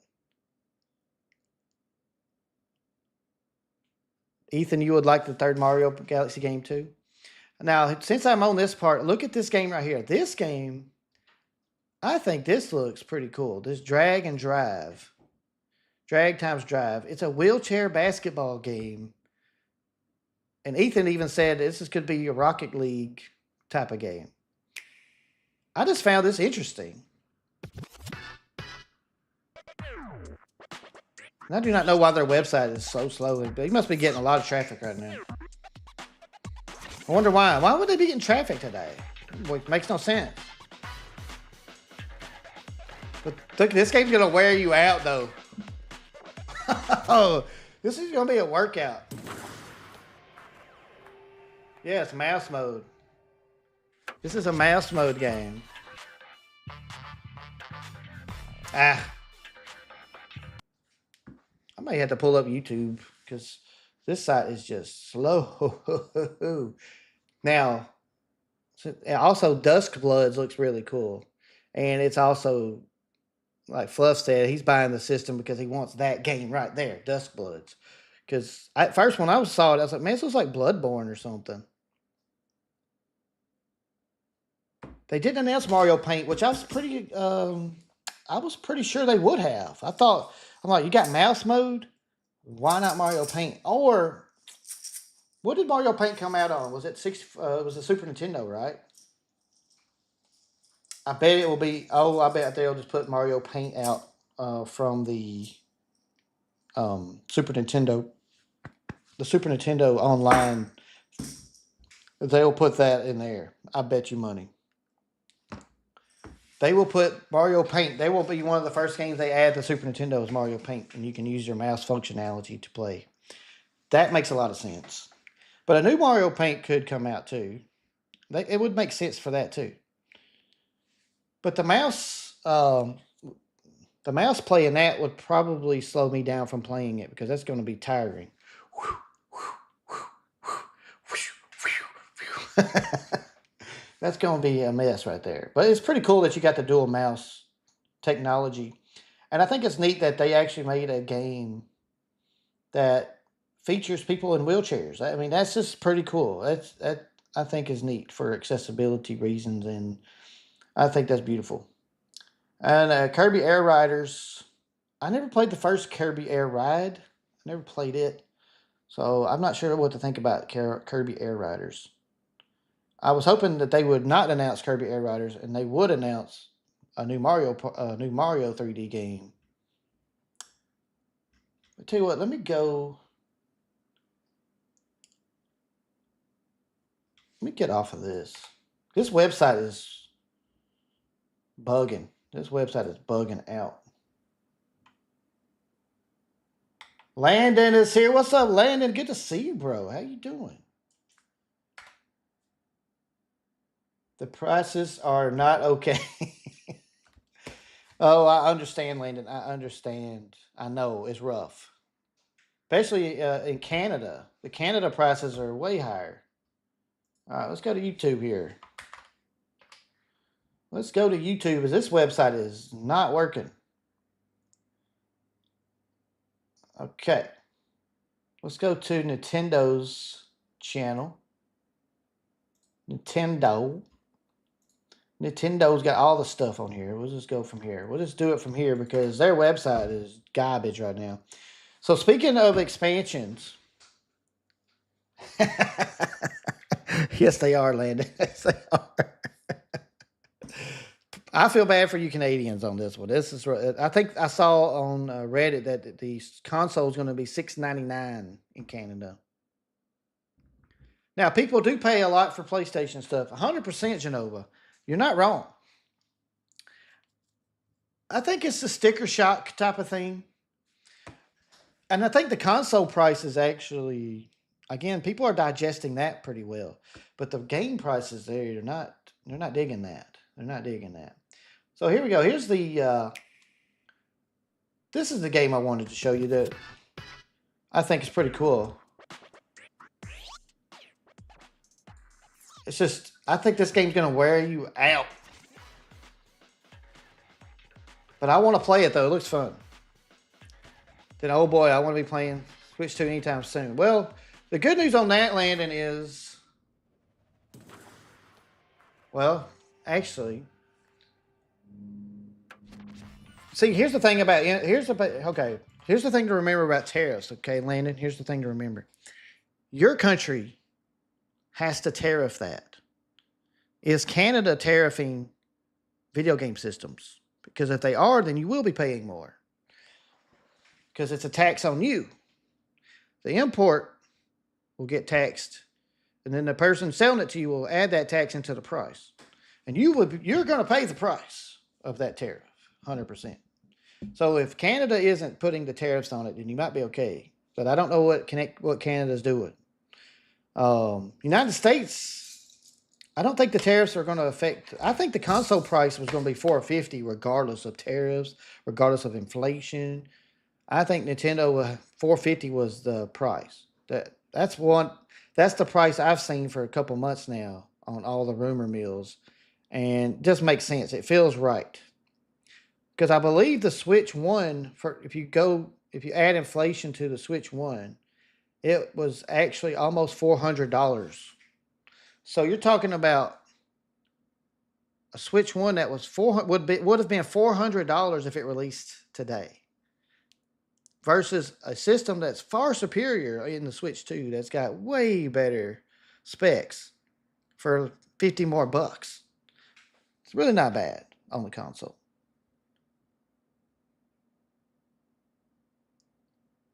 Ethan, you would like the third Mario Galaxy game too? Now, since I'm on this part, look at this game right here. This game, I think this looks pretty cool. This drag and drive. Drag times drive. It's a wheelchair basketball game. And Ethan even said could be a Rocket League type of game. I just found this interesting. And I do not know why their website is so slow. They must be getting a lot of traffic right now. I wonder why. Why would they be getting traffic today? It makes no sense. But look, this game's gonna wear you out though. Oh, this is gonna be a workout. Yeah, it's mouse mode. This is a mouse mode game. I may have to pull up YouTube because this site is just slow. Now, also Dusk Bloods looks really cool. And it's also, like Fluff said, he's buying the system because he wants that game right there, Dusk Bloods. Because at first when I saw it, I was like, man, this looks like Bloodborne or something. They didn't announce Mario Paint, which I was pretty sure they would have. I'm like, you got mouse mode? Why not Mario Paint? Or what did Mario Paint come out on? Was it was a Super Nintendo, right? I bet it will be. Oh, I bet they'll just put Mario Paint out from the Super Nintendo. The Super Nintendo Online. They'll put that in there. I bet you money. They will put Mario Paint. They will be one of the first games they add to Super Nintendo is Mario Paint, and you can use your mouse functionality to play. That makes a lot of sense. But a new Mario Paint could come out too. It would make sense for that too. But the mouse playing that would probably slow me down from playing it because that's going to be tiring. That's going to be a mess right there. But it's pretty cool that you got the dual mouse technology. And I think it's neat that they actually made a game that features people in wheelchairs. I mean, that's just pretty cool. That I think is neat for accessibility reasons, and I think that's beautiful. And Kirby Air Riders, I never played the first Kirby Air Ride. I never played it. So I'm not sure what to think about Kirby Air Riders. I was hoping that they would not announce Kirby Air Riders and they would announce a new Mario 3D game. I tell you what, let me get off of this. This website is bugging. This website is bugging out. Landon is here. What's up, Landon? Good to see you, bro. How you doing? The prices are not okay. Oh, I understand, Landon. I understand. I know it's rough, especially in Canada. The Canada prices are way higher. All right, let's go to YouTube here. Let's go to YouTube as this website is not working. Okay. Let's go to Nintendo's channel. Nintendo's got all the stuff on here. We'll just go from here. We'll just do it from here because their website is garbage right now. So speaking of expansions, yes, they are, Landon. Yes, they are. I feel bad for you Canadians on this one. This is. I think I saw on Reddit that the console is going to be $6.99 in Canada. Now, people do pay a lot for PlayStation stuff. 100%, Genova. You're not wrong. I think it's the sticker shock type of thing. And I think the console price is actually Again, people are digesting that pretty well, but the game prices there, they're not digging that. They're not digging that. So here we go. Here's the this is the game I wanted to show you that I think is pretty cool. It's just I think this game's gonna wear you out. But I want to play it though. It looks fun. Then oh boy, I want to be playing Switch 2 anytime soon. Well, the good news on that, Landon, is well, actually, see, here's the thing about here's the thing to remember about tariffs. Okay, Landon, here's the thing to remember. Your country has to tariff that. Is Canada tariffing video game systems? Because if they are, then you will be paying more. Because it's a tax on you. The import will get taxed, and then the person selling it to you will add that tax into the price. And you're going to pay the price of that tariff, 100%. So if Canada isn't putting the tariffs on it, then you might be okay. But I don't know what Canada's doing. United States, I don't think the tariffs are going to affect. I think the console price was going to be $450 regardless of tariffs, regardless of inflation. I think Nintendo $450 was the price. That's the price I've seen for a couple months now on all the rumor mills, and it just makes sense. It feels right. Because I believe the Switch 1, if you add inflation to the Switch 1, it was actually almost $400. So you're talking about a Switch 1 that was would have been $400 if it released today. Versus a system that's far superior in the Switch 2 that's got way better specs for 50 more bucks. It's really not bad on the console.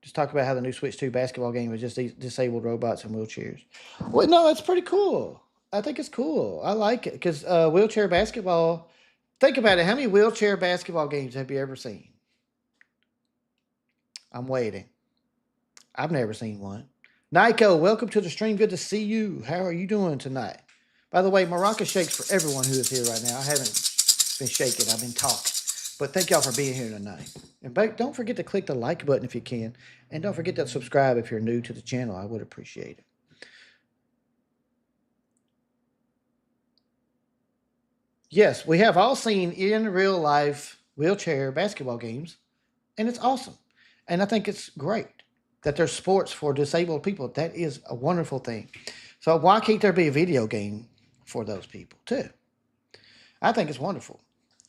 Just talk about how the new Switch 2 basketball game was just disabled robots and wheelchairs. Well, no, it's pretty cool. I think it's cool. I like it because wheelchair basketball. Think about it. How many wheelchair basketball games have you ever seen? I'm waiting. I've never seen one. Nico, welcome to the stream. Good to see you. How are you doing tonight? By the way, Maraca shakes for everyone who is here right now. I haven't been shaking. I've been talking. But thank y'all for being here tonight. And don't forget to click the like button if you can. And don't forget to subscribe if you're new to the channel. I would appreciate it. Yes, we have all seen in real life wheelchair basketball games. And it's awesome. And I think it's great that there's sports for disabled people. That is a wonderful thing. So why can't there be a video game for those people too? I think it's wonderful.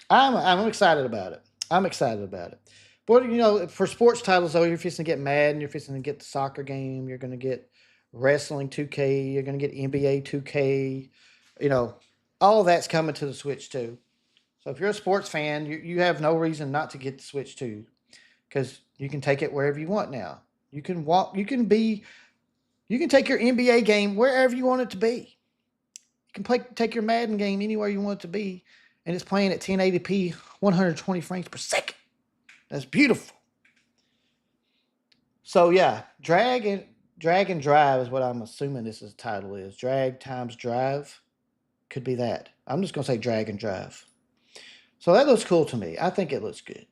I'm excited about it. I'm excited about it. But for sports titles though, you're fixing to get Madden, you're fixing to get the soccer game, you're going to get Wrestling 2K, you're going to get NBA 2K. All that's coming to the Switch too. So if you're a sports fan, you have no reason not to get the Switch 2 because you can take it wherever you want now. You can take your NBA game wherever you want it to be. You can take your Madden game anywhere you want it to be, and it's playing at 1080p, 120 frames per second. That's beautiful. So yeah, drag and drive is what I'm assuming this title is. Drag times drive. Could be that. I'm just going to say drag and drive. So that looks cool to me. I think it looks good.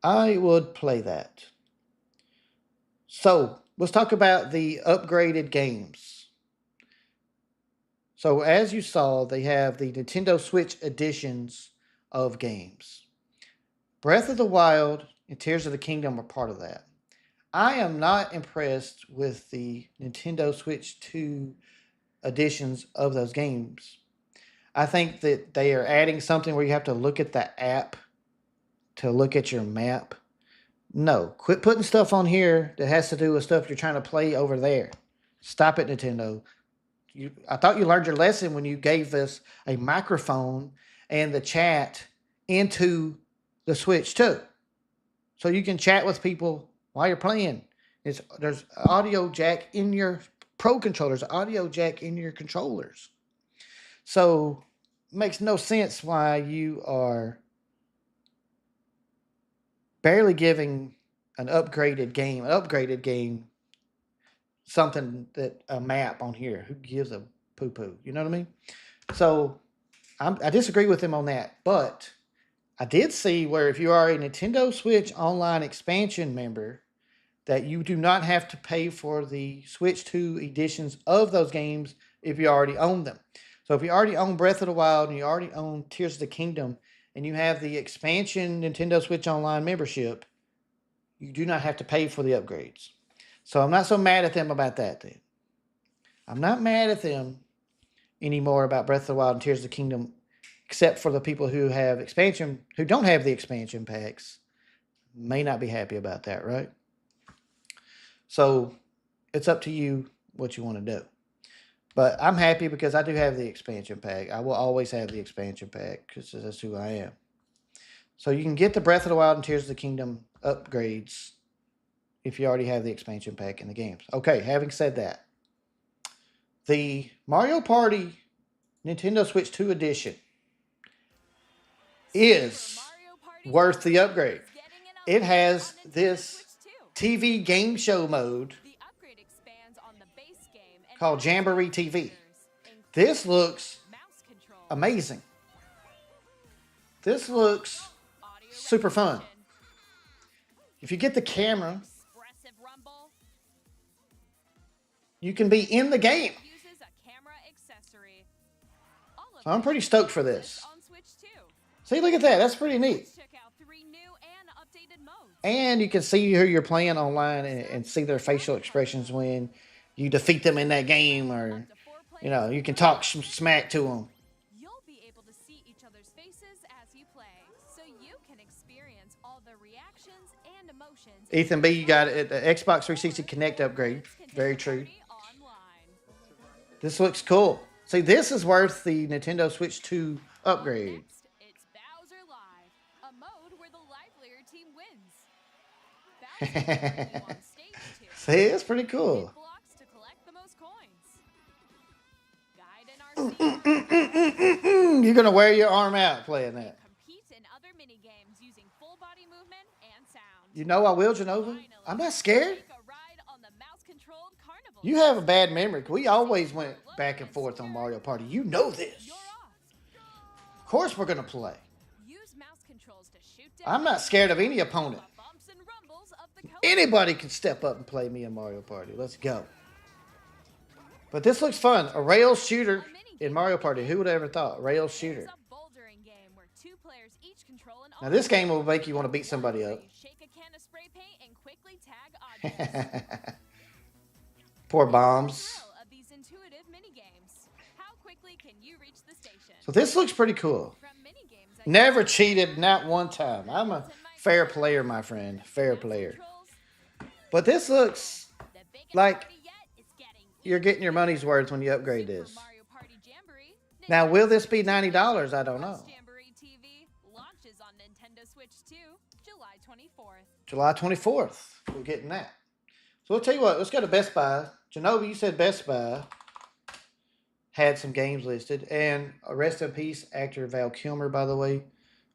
I would play that. So let's talk about the upgraded games. So as you saw, they have the Nintendo Switch editions of games. Breath of the Wild and Tears of the Kingdom are part of that. I am not impressed with the Nintendo Switch 2 editions of those games. I think that they are adding something where you have to look at the app to look at your map. No, quit putting stuff on here that has to do with stuff you're trying to play over there. Stop it, Nintendo. I thought you learned your lesson when you gave us a microphone and the chat into the Switch too. So you can chat with people while you're playing. There's audio jack in your Pro controllers, audio jack in your controllers. So it makes no sense why you are barely giving an upgraded game something that a map on here. Who gives a poo poo? You know what I mean? So I disagree with him on that, but I did see where if you are a Nintendo Switch Online expansion member, that you do not have to pay for the Switch 2 editions of those games if you already own them. So if you already own Breath of the Wild and you already own Tears of the Kingdom and you have the expansion Nintendo Switch Online membership, you do not have to pay for the upgrades. So I'm not so mad at them about that then. I'm not mad at them anymore about Breath of the Wild and Tears of the Kingdom, except for the people who have who don't have the expansion packs, may not be happy about that, right? So it's up to you what you want to do. But I'm happy because I do have the expansion pack. I will always have the expansion pack because that's who I am. So you can get the Breath of the Wild and Tears of the Kingdom upgrades if you already have the expansion pack in the games. Okay, having said that, the Mario Party Nintendo Switch 2 edition is worth the upgrade. It has this TV game show mode called Jamboree TV. This looks amazing. This looks super fun. If you get the camera, you can be in the game. So I'm pretty stoked for this. See, look at that. That's pretty neat. And you can see who you're playing online and see their facial expressions when you defeat them in that game, or, you know, you can talk smack to them. You'll be able to see each other's faces as you play, so you can experience all the reactions and emotions. Ethan B, you got it. The Xbox 360 Connect upgrade. Very true. This looks cool. See, this is worth the Nintendo Switch 2 upgrade. Next, it's Bowser Live, a mode where the livelier team wins. Bowser will on stage too. See, it's pretty cool. Blocks to collect the most coins. Guide in our You're going to wear your arm out playing that. compete in other mini games using full body movement and sound. You know I will, Genova. Finally, I'm not scared. take a ride on the mouse-controlled carnival. You have a bad memory. We always went back and forth on Mario Party. You know this. You're off. Of course we're going to play. Use mouse controls to shoot down I'm not scared of any opponent. the bumps and rumbles of the coast. Anybody can step up and play me in Mario Party. Let's go. But this looks fun. A rail shooter in Mario Party. Who would have ever thought? Rail shooter. It's a bouldering game where two players each control an Now this game will make you want to beat somebody up. Shake a can of spray paint and quickly tag objects. Poor bombs. Well, of these intuitive mini games. How quickly can you reach the station? So this looks pretty cool. From mini games, I Never cheated, not one time. I'm a fair player, my friend. Fair player. controls, But this looks the biggest like party yet is getting you're getting your money's worth when you upgrade Super this. Mario Party Jamboree. Now, will this be $90? I don't know. Jamboree TV launches on Nintendo Switch 2, July 24th. July 24th. We're getting that. So we'll tell you what, let's go to Best Buy. Genova, you said Best Buy had some games listed. And rest in peace, actor Val Kilmer, by the way.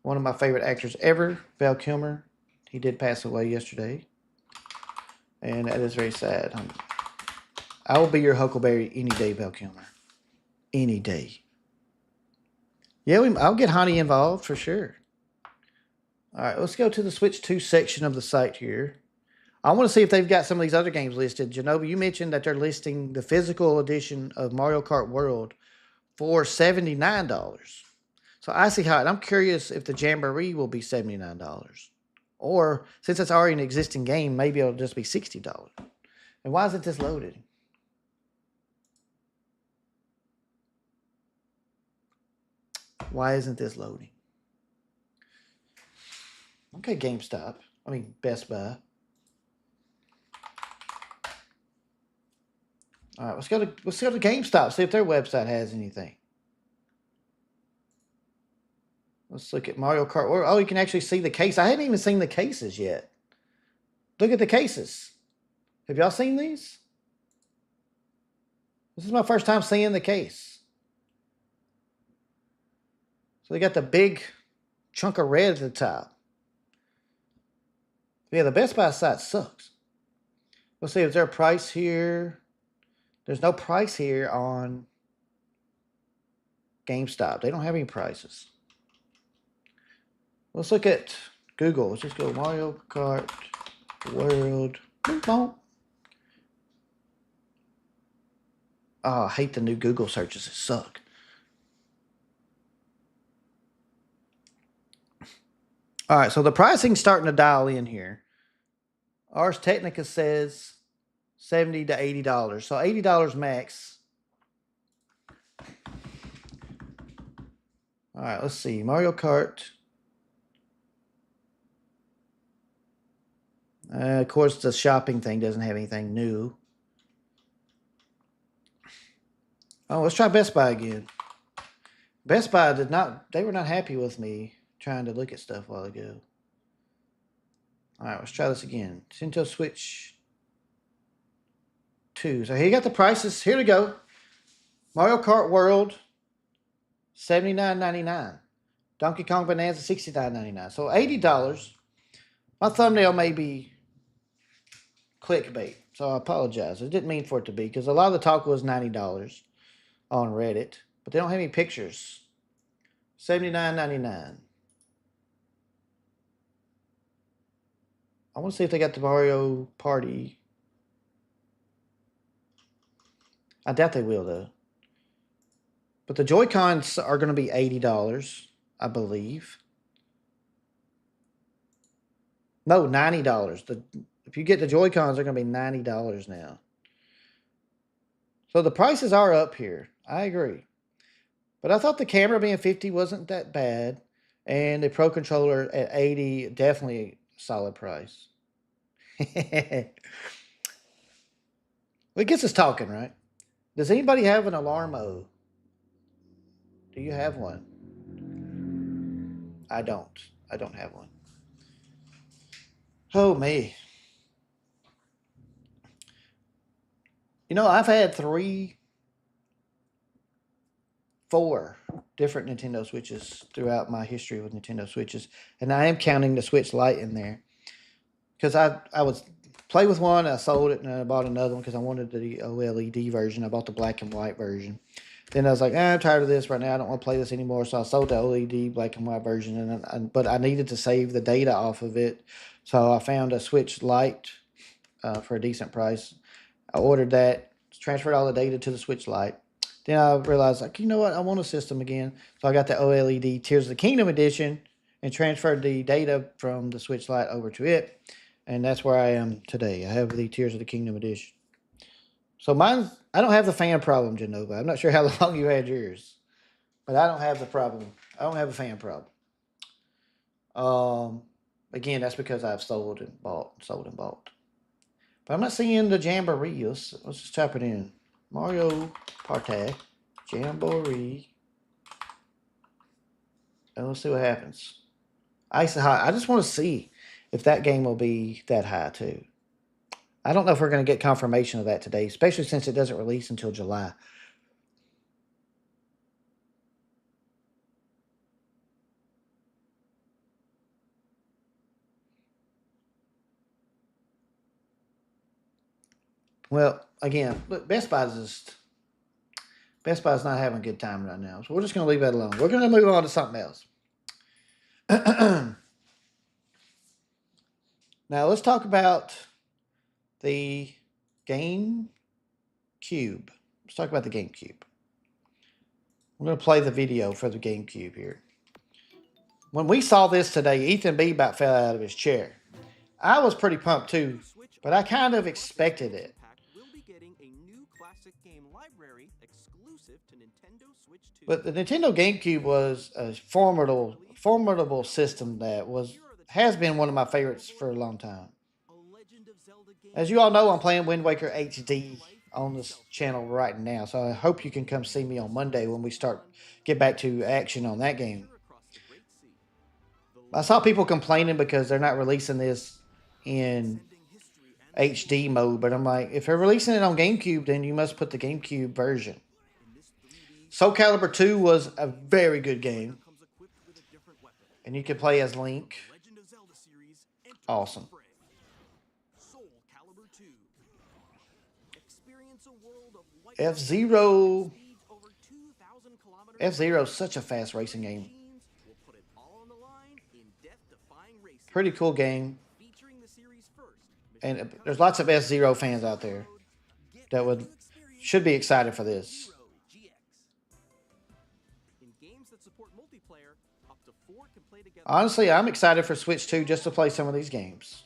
One of my favorite actors ever, Val Kilmer. He did pass away yesterday. And that is very sad. I will be your Huckleberry any day, Val Kilmer. Any day. Yeah, I'll get Honey involved for sure. All right, let's go to the Switch 2 section of the site here. I want to see if they've got some of these other games listed. Genova, you mentioned that they're listing the physical edition of Mario Kart World for $79. So I see how it. I'm curious if the Jamboree will be $79. Or, since it's already an existing game, maybe it'll just be $60. And why isn't this loaded? Why isn't this loading? Okay, GameStop. I mean, Best Buy. All right, let's go to GameStop, see if their website has anything. Let's look at Mario Kart World. Oh, you can actually see the case. I haven't even seen the cases yet. Look at the cases. Have y'all seen these? This is my first time seeing the case. So they got the big chunk of red at the top. Yeah, the Best Buy site sucks. Let's see, is there a price here? There's no price here on GameStop. They don't have any prices. Let's look at Google. Let's just go Mario Kart World. Oh, I hate the new Google searches. It suck. All right, so the pricing's starting to dial in here. Ars Technica says $70 to $80. So $80 max. All right, let's see. Mario Kart. Of course, the shopping thing doesn't have anything new. Oh, let's try Best Buy again. Best Buy did not, they were not happy with me trying to look at stuff a while ago. All right, let's try this again. Nintendo Switch 2. So here you got the prices. Here we go. Mario Kart World, $79.99. Donkey Kong Bonanza, $69.99. So $80. My thumbnail may be clickbait, so I apologize. I didn't mean for it to be, because a lot of the talk was $90 on Reddit, but they don't have any pictures. $79.99. I want to see if they got the Mario Party. I doubt they will, though. But the Joy-Cons are going to be $80, I believe. No, $90. If you get the Joy-Cons, they're going to be $90 now. So the prices are up here. I agree. But I thought the camera being $50 wasn't that bad. And the Pro Controller at $80, definitely a solid price. It gets us talking, right? Does anybody have an Alarmo? Do you have one? I don't. I don't have one. Oh, me. You know, I've had 4 different Nintendo Switches throughout my history with Nintendo Switches. And I am counting the Switch Lite in there. Because I was play with one, I sold it, and I bought another one because I wanted the OLED version. I bought the black and white version. Then I was like, I'm tired of this right now. I don't want to play this anymore. So I sold the OLED black and white version, but I needed to save the data off of it. So I found a Switch Lite for a decent price. I ordered that, transferred all the data to the Switch Lite. Then I realized, like, you know what? I want a system again. So I got the OLED Tears of the Kingdom edition and transferred the data from the Switch Lite over to it. And that's where I am today. I have the Tears of the Kingdom edition. So mine, I don't have the fan problem, Genova. I'm not sure how long you had yours, but I don't have the problem. I don't have a fan problem. Again, that's because I've sold and bought. But I'm not seeing the Jamboree. Let's just type it in. Mario Party Jamboree. And let's see what happens. Ice High. I just want to see if that game will be that high too. I don't know if we're going to get confirmation of that today, especially since it doesn't release until July. Well, again, look, Best Buy's not having a good time right now, so we're just going to leave that alone. We're going to move on to something else. Now, let's talk about the GameCube. Let's talk about the GameCube. I'm going to play the video for the GameCube here. When we saw this today, Ethan B about fell out of his chair. I was pretty pumped too, but I kind of expected it. But the Nintendo GameCube was a formidable system that has been one of my favorites for a long time. As you all know, I'm playing Wind Waker HD on this channel right now, so I hope you can come see me on Monday when we get back to action on that game. I saw people complaining because they're not releasing this in HD mode, but I'm like, if they're releasing it on GameCube, then you must put the GameCube version. Soul Calibur 2 was a very good game, and you could play as Link. Awesome. F-Zero. F-Zero is such a fast racing game. Pretty cool game. And there's lots of F-Zero fans out there that should be excited for this. Honestly, I'm excited for Switch 2 just to play some of these games.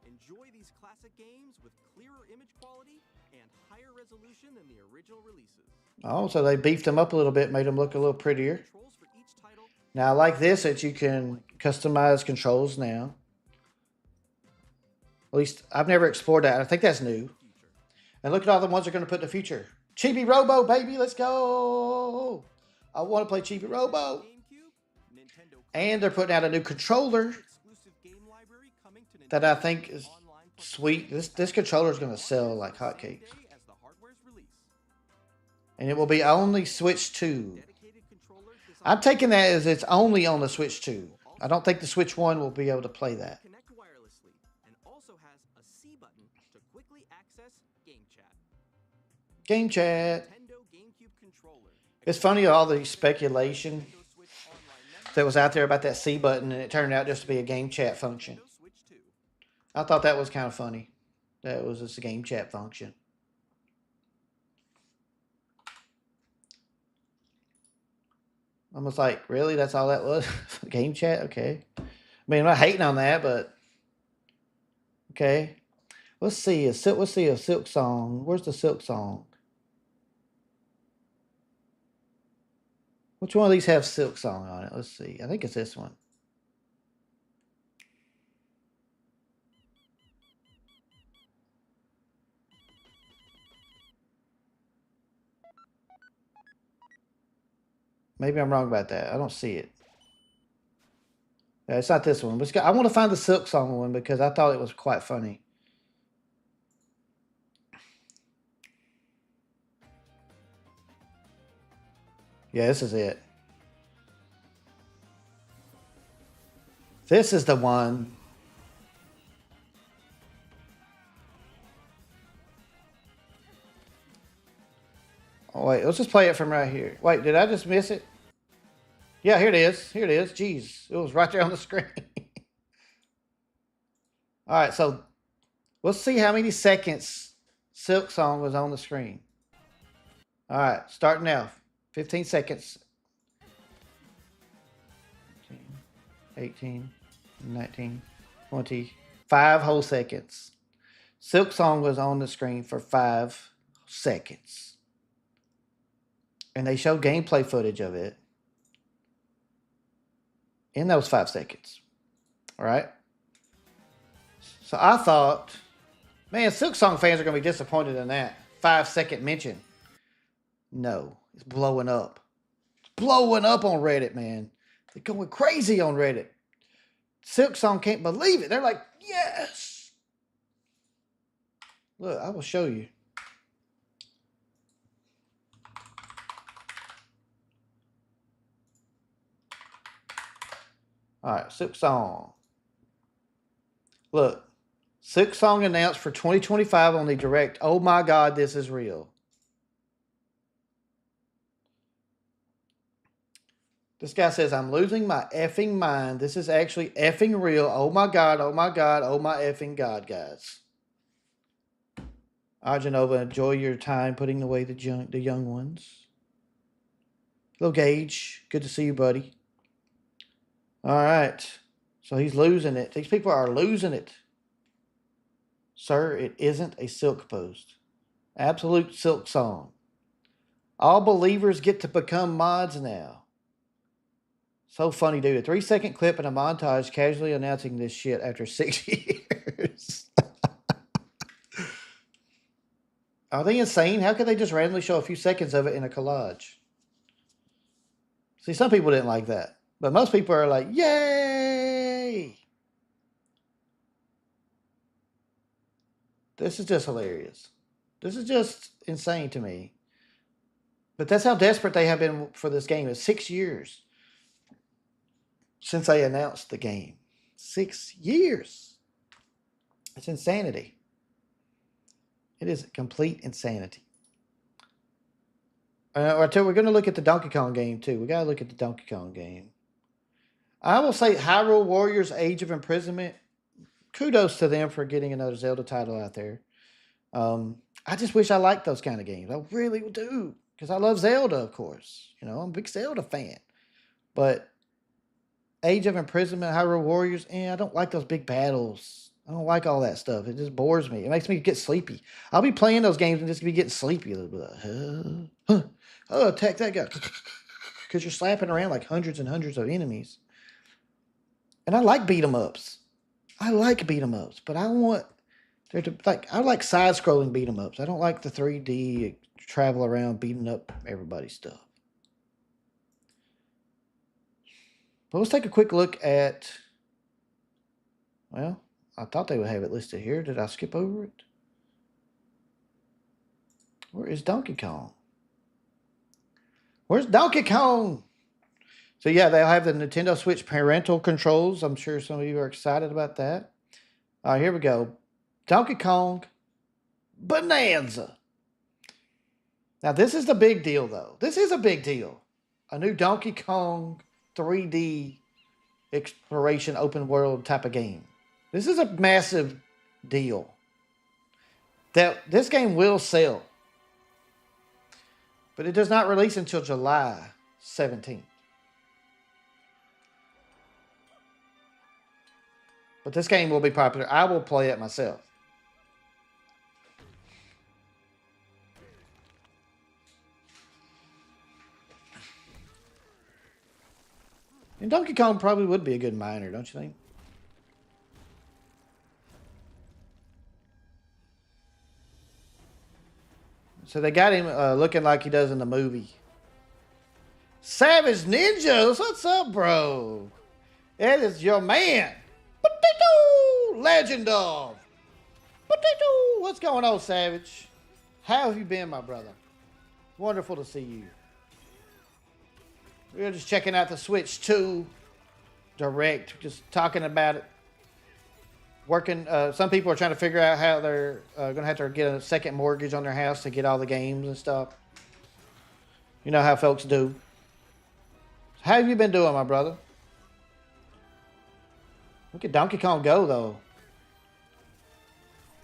Enjoy these classic games with clearer image quality and higher resolution than the original releases. Oh, so they beefed them up a little bit, made them look a little prettier. Now, I like this that you can customize controls now. At least I've never explored that. I think that's new. And look at all the ones they're going to put in the future. Chibi Robo, baby, let's go. I want to play Chibi Robo. And they're putting out a new controller that I think is sweet. This controller is going to sell like hotcakes. And it will be only Switch 2. I'm taking that as it's only on the Switch 2. I don't think the Switch 1 will be able to play that. Game chat. It's funny all the speculation that was out there about that C button, and it turned out just to be a game chat function. I thought that was kind of funny. That was just a game chat function. I was like, really? That's all that was? Game chat? Okay. I mean, I'm not hating on that, but okay. Let's see a Silk Song. Where's the Silk Song? Which one of these have Silk Song on it? Let's see. I think it's this one. Maybe I'm wrong about that. I don't see it. Yeah, it's not this one. But I want to find the Silk Song one because I thought it was quite funny. Yeah, this is it. This is the one. Oh, wait, let's just play it from right here. Wait, did I just miss it? Yeah, here it is. Here it is. Jeez, it was right there on the screen. All right, so let's see how many seconds Silk Song was on the screen. All right, starting now. 15 seconds. 18, 19, 20, 5 whole seconds. Silk Song was on the screen for 5 seconds. And they showed gameplay footage of it in those 5 seconds. All right. So I thought, man, Silk Song fans are going to be disappointed in that 5-second mention. No, it's blowing up. It's blowing up on Reddit, man. They're going crazy on Reddit. Silk Song can't believe it. They're like, yes. Look, I will show you. All right, Silk Song. Look, Silk Song announced for 2025 on the Direct. Oh my God, this is real. This guy says, I'm losing my effing mind. This is actually effing real. Oh my God, oh my God, oh my effing God, guys. Arjanova, enjoy your time putting away the young ones. Hello, Gage. Good to see you, buddy. All right. So he's losing it. These people are losing it. Sir, it isn't a Silk Post. Absolute Silk Song. All believers get to become mods now. So funny, dude. A 3-second clip and a montage casually announcing this shit after 6 years. Are they insane? How could they just randomly show a few seconds of it in a collage? See, some people didn't like that. But most people are like, yay! This is just hilarious. This is just insane to me. But that's how desperate they have been for this game. It's 6 years since they announced the game. 6 years. It's insanity. It is complete insanity. We're going to look at the Donkey Kong game too. We got to look at the Donkey Kong game. I will say Hyrule Warriors Age of Imprisonment. Kudos to them for getting another Zelda title out there. I just wish I liked those kind of games. I really do. Because I love Zelda, of course. You know, I'm a big Zelda fan. But Age of Imprisonment, Hyrule Warriors, I don't like those big battles. I don't like all that stuff. It just bores me. It makes me get sleepy. I'll be playing those games and just be getting sleepy a little bit. Oh, attack that guy. Because you're slapping around like hundreds and hundreds of enemies. And I like beat 'em ups. I like beat 'em ups, but I want there to I like side scrolling beat 'em ups. I don't like the 3D travel around beating up everybody's stuff. But let's take a quick look at. Well, I thought they would have it listed here. Did I skip over it? Where is Donkey Kong? Where's Donkey Kong? So yeah, they'll have the Nintendo Switch parental controls. I'm sure some of you are excited about that. All right, here we go. Donkey Kong Bonanza. Now this is the big deal though. This is a big deal. A new Donkey Kong 3D exploration open world type of game. This is a massive deal. This game will sell. But it does not release until July 17th. But this game will be popular. I will play it myself. And Donkey Kong probably would be a good miner, don't you think? So they got him looking like he does in the movie. Savage Ninjas, what's up, bro? That is your man. Potato, legend of. Potato, what's going on, Savage? How have you been, my brother? Wonderful to see you. We're just checking out the Switch 2 Direct, just talking about it. Working, some people are trying to figure out how they're going to have to get a second mortgage on their house to get all the games and stuff. You know how folks do. How have you been doing, my brother? Look at Donkey Kong Go, though.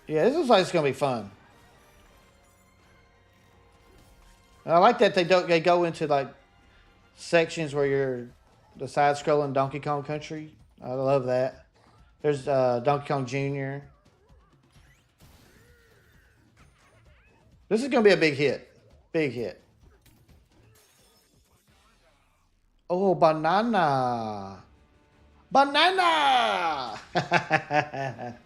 Yeah, this looks like it's going to be fun. And I like that they go into like sections where you're the side-scrolling Donkey Kong Country. I love that. There's Donkey Kong Jr. This is going to be a big hit. Big hit. Oh, banana. Banana! That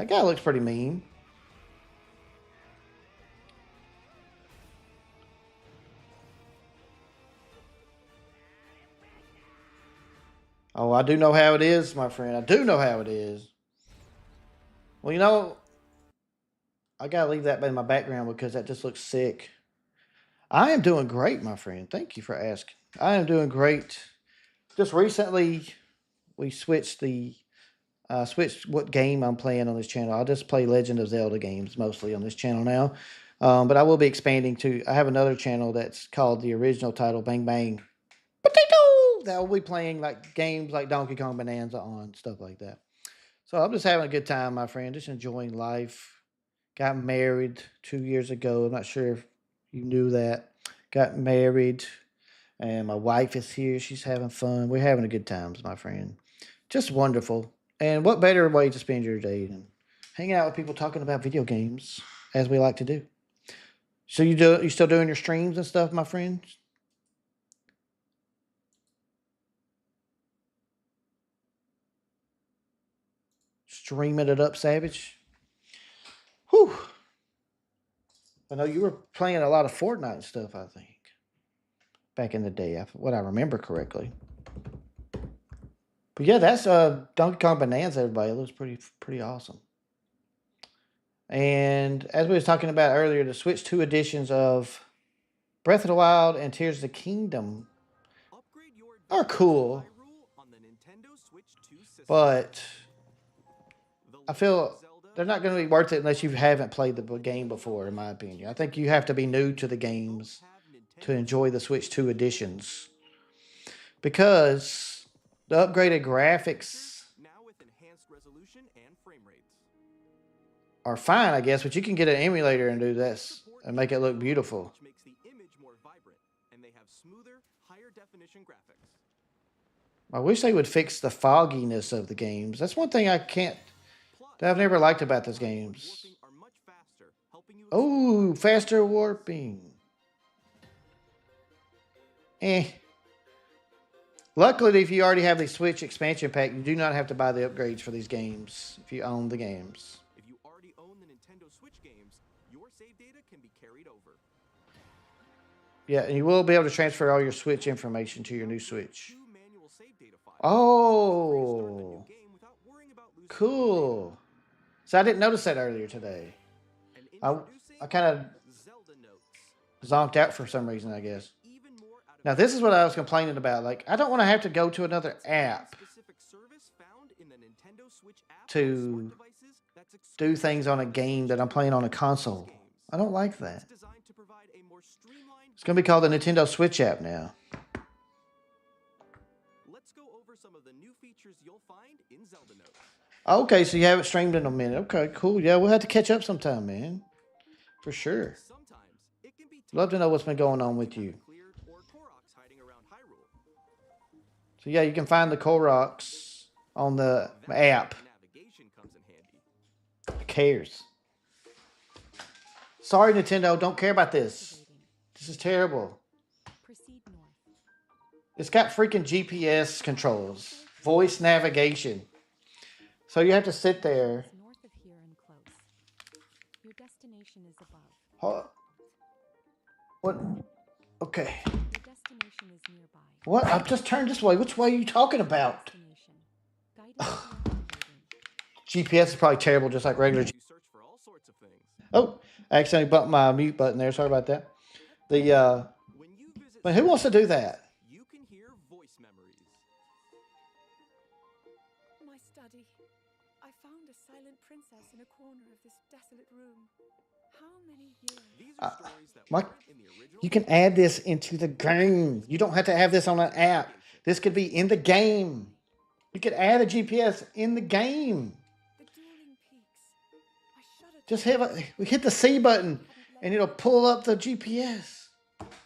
guy looks pretty mean. Oh, I do know how it is, my friend. I do know how it is. Well, you know, I got to leave that in my background because that just looks sick. I am doing great, my friend. Thank you for asking. I am doing great. Just recently, we switched what game I'm playing on this channel. I'll just play Legend of Zelda games mostly on this channel now. But I will be expanding to, I have another channel that's called the original title, Bang Bang Potato, that will be playing like games like Donkey Kong Bonanza on, stuff like that. So I'm just having a good time, my friend, just enjoying life. Got married 2 years ago. I'm not sure if you knew that. Got married, and my wife is here. She's having fun. We're having a good times, my friend. Just wonderful. And what better way to spend your day than hanging out with people talking about video games, as we like to do. So you still doing your streams and stuff, my friend? Streaming it up, Savage. Whew. I know you were playing a lot of Fortnite and stuff, I think, back in the day, what I remember correctly. But yeah, that's Donkey Kong Bonanza, everybody. It looks pretty awesome. And as we was talking about earlier, the Switch 2 editions of Breath of the Wild and Tears of the Kingdom are cool. But I feel they're not going to be worth it unless you haven't played the game before, in my opinion. I think you have to be new to the games to enjoy the Switch 2 editions. Because the upgraded graphics Now with enhanced resolution and frame rates. are fine, I guess, but you can get an emulator and do this and make it look beautiful. Which makes the image more vibrant, and they have smoother, higher definition graphics. I wish they would fix the fogginess of the games. That's one thing I can't, Plus, that I've never liked about those games. warping are much faster, helping you Oh, faster warping. Luckily, if you already have the Switch expansion pack, you do not have to buy the upgrades for these games if you own the games. If you already own the Nintendo Switch games, your save data can be carried over. Yeah, and you will be able to transfer all your Switch information to your new Switch. Two manual save data files. Oh, Game without worrying about losing cool. So I didn't notice that earlier today. And I introducing kind of Zelda Notes. zonked out for some reason, I guess. Even more out of Now, this is what I was complaining about. Like, I don't want to have to go to another app specific service found in the Nintendo Switch app on to smart devices that's do things on a game that I'm playing on a console. I don't like It's that. designed to provide a more streamlined. It's going to be called the Nintendo Switch app now. Let's go over some of the new features you'll find in Zelda Notes. Okay, so you have it streamed in a minute. Okay, cool. Yeah, we'll have to catch up sometime, man. For sure. Sometimes it can be Love to know what's been going on with you. cleared or Koroks hiding around Hyrule. So yeah, you can find the Koroks on the app. Navigation comes in handy. Who cares? Sorry, Nintendo. Don't care about this. This is terrible. Proceed north. It's got freaking GPS controls, voice navigation. So you have to sit there. It's north of here and close. Your destination is above. What? Okay. Your destination is nearby. What? I've just turned this way. Which way are you talking about? Destination. Guidance beyond the GPS is probably terrible, just like regular. You search for all sorts of things. Oh, I accidentally bumped my mute button there. Sorry about that. When you visit But who wants to do that? you can hear voice memories. My study. I found a silent princess in a corner of this desolate room. How many years? These are stories that my- weren't in the original. You can add this into the game. You don't have to have this on an app. This could be in the game. You could add a GPS in the game. The dueling peaks. I shudder. Just hit the C button and it'll pull up the GPS.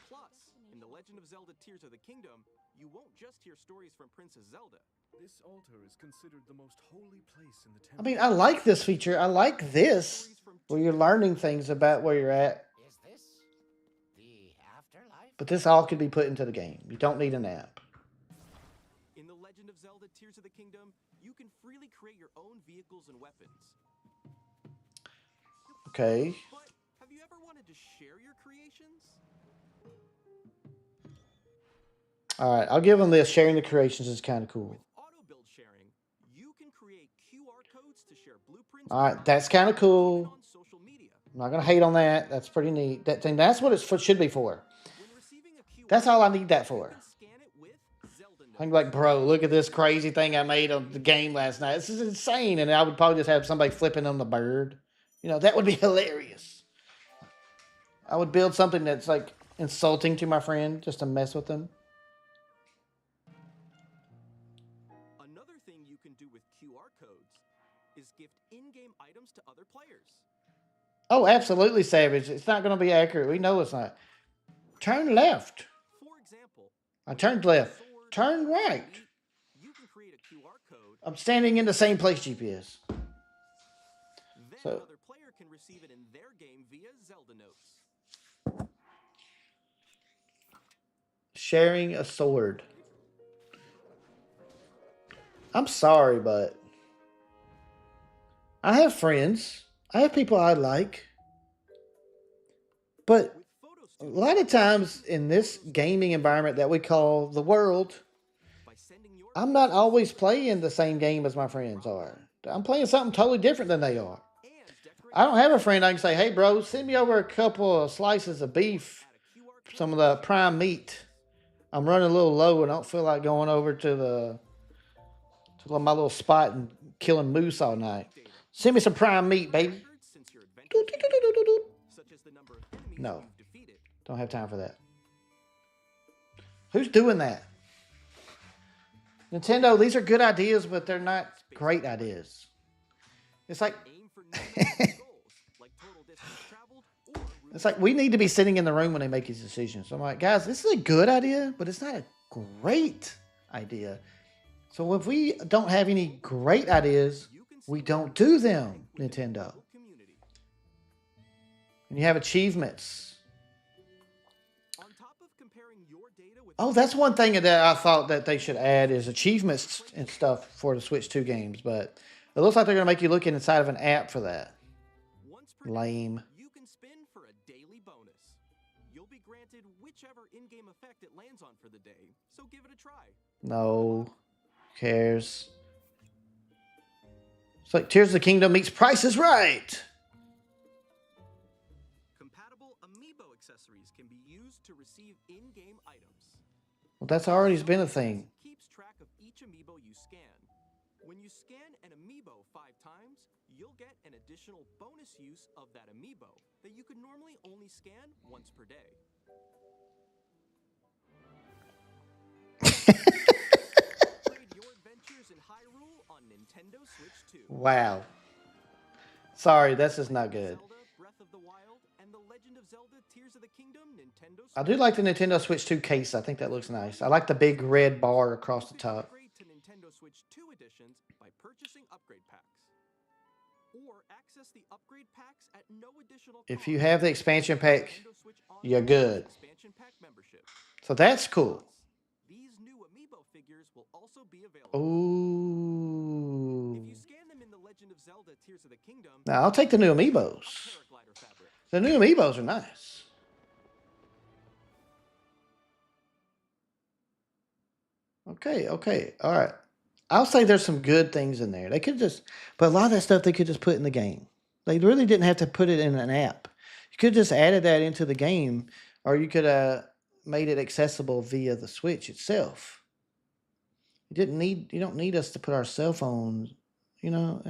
Plus, in The Legend of Zelda Tears of the Kingdom, you won't just hear stories from Princess Zelda. This altar is considered the most holy place in the I temple. mean, I like this feature. I like this where you're learning things about where you're at. Is this the afterlife? But this all could be put into the game. You don't need an app. In The Legend of Zelda Tears of the Kingdom, you can freely create your own vehicles and weapons. Okay. But have you ever wanted to share your creations? All right. I'll give them this. Sharing the creations is kind of cool. With auto build sharing, you can create QR codes to share blueprints. All right. That's kind of cool. on social media. I'm not going to hate on that. That's pretty neat. That's what it should be for. When receiving a QR That's all I need that for. you can scan it with Zelda I'm Notes. like, bro, look at this crazy thing I made on the game last night. This is insane. And I would probably just have somebody flipping on the bird. You know, that would be hilarious. I would build something that's like insulting to my friend just to mess with them. Another thing you can do with QR codes is gift in-game items to other players. Oh, absolutely, Savage. It's not going to be accurate. We know it's not. Turn left. For example, I turned left. sword, Turn right. you can create a QR code. I'm standing in the same place, GPS. Then So- another player can receive it in their game via Zelda Notes. Sharing a sword. I'm sorry, but I have friends. I have people I like. But With Photo a Studio, lot of times in this gaming environment that we call the world, by sending your I'm not always playing the same game as my friends are. I'm playing something totally different than they are. and decorate I don't have a friend I can say, hey, bro, send me over a couple of slices of beef, add a QR code. some of the prime meat. I'm running a little low and I don't feel like going over to my little spot and killing moose all night. Send me some prime meat, baby. Records since your adventure began, such as the number of enemies No. you've defeated. Don't have time for that. Who's doing that? Nintendo, these are good ideas, but they're not great ideas. It's like Aim for new goals, like total distance traveled or route it's like we need to be sitting in the room when they make these decisions. So I'm like, guys, this is a good idea, but it's not a great idea. So if we don't have any great ideas, you can we see don't do them, within the Nintendo. local community. And you have achievements. On top of comparing your data with Oh, that's one thing that I thought that they should add is achievements and stuff for the Switch 2 games, but it looks like they're going to make you look inside of an app for that. once per day, Lame. you can spin for a daily bonus. You'll be granted whichever in-game effect it lands on for the day, so give it a try. No. Who cares? It's like Tears of the Kingdom meets Price is Right. Compatible amiibo accessories can be used to receive in-game items. Well, that's already been a thing. Keeps track of each amiibo you scan. When you scan an amiibo 5 times, you'll get an additional bonus use of that amiibo that you could normally only scan once per day. Upgrade your adventures in Hyrule on Nintendo Switch 2. Wow. Sorry, this is not good. Zelda Breath of the Wild and The Legend of Zelda Tears of the Kingdom Nintendo I do like the Nintendo Switch 2 case. I think that looks nice. I like the big red bar across the top. Upgrade to Nintendo Switch 2 editions by purchasing upgrade packs. Or access the upgrade packs at no additional If cost you have the expansion pack, Nintendo Switch you're Online good. Expansion pack membership. So that's cool. These new amiibo figures will also be available. Ooh. If you scan them in The Legend of Zelda Tears of the Kingdom, Now, I'll take the new a amiibos. paraglider fabric. The new amiibos are nice. Okay, okay. All right. I'll say there's some good things in there. They could just, but a lot of that stuff they could just put in the game. They really didn't have to put it in an app. You could just added that into the game, or you could made it accessible via the Switch itself. You don't need us to put our cell phones, you know.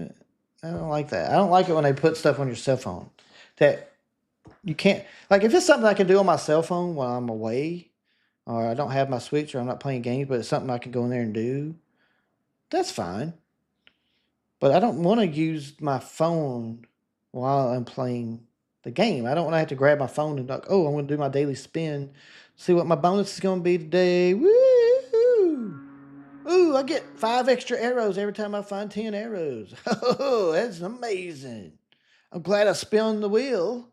I don't like that. I don't like it when they put stuff on your cell phone that you can't, like if it's something I can do on my cell phone while I'm away, or I don't have my Switch, or I'm not playing games, but it's something I can go in there and do, that's fine. But I don't want to use my phone while I'm playing the game. I don't want to have to grab my phone and like, oh, I'm going to do my daily spin, see what my bonus is going to be today. Woo! Ooh, I get 5 extra arrows every time I find 10 arrows. Oh, that's amazing. I'm glad I spun the wheel.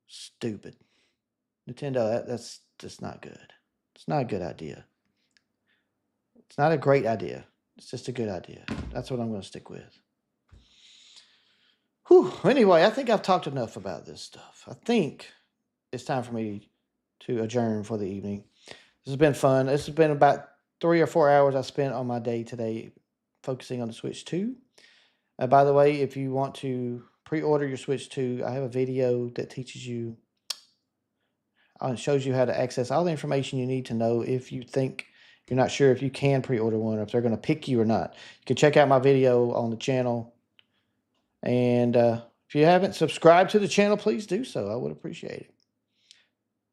Stupid. Nintendo, that's just not good. It's not a good idea. It's not a great idea. It's just a good idea. That's what I'm going to stick with. Whew. Anyway, I think I've talked enough about this stuff. I think it's time for me to adjourn for the evening. This has been fun. This has been about 3 or 4 hours I spent on my day today focusing on the Switch 2. By the way, if you want to pre-order your Switch 2, I have a video that teaches you, shows you how to access all the information you need to know if you think you're not sure if you can pre-order one or if they're going to pick you or not. You can check out my video on the channel. And if you haven't subscribed to the channel, please do so. I would appreciate it.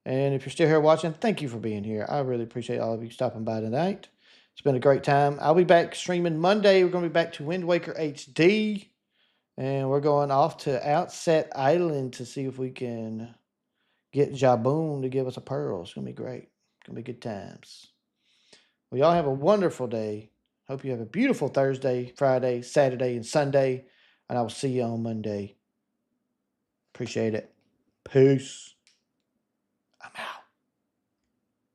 And if you're still here watching, thank you for being here. I really appreciate all of you stopping by tonight. It's been a great time. I'll be back streaming Monday. We're going to be back to Wind Waker HD. And we're going off to Outset Island to see if we can get Jaboon to give us a pearl. It's going to be great. It's going to be good times. Well, y'all have a wonderful day. Hope you have a beautiful Thursday, Friday, Saturday, and Sunday. And I will see you on Monday. Appreciate it. Peace.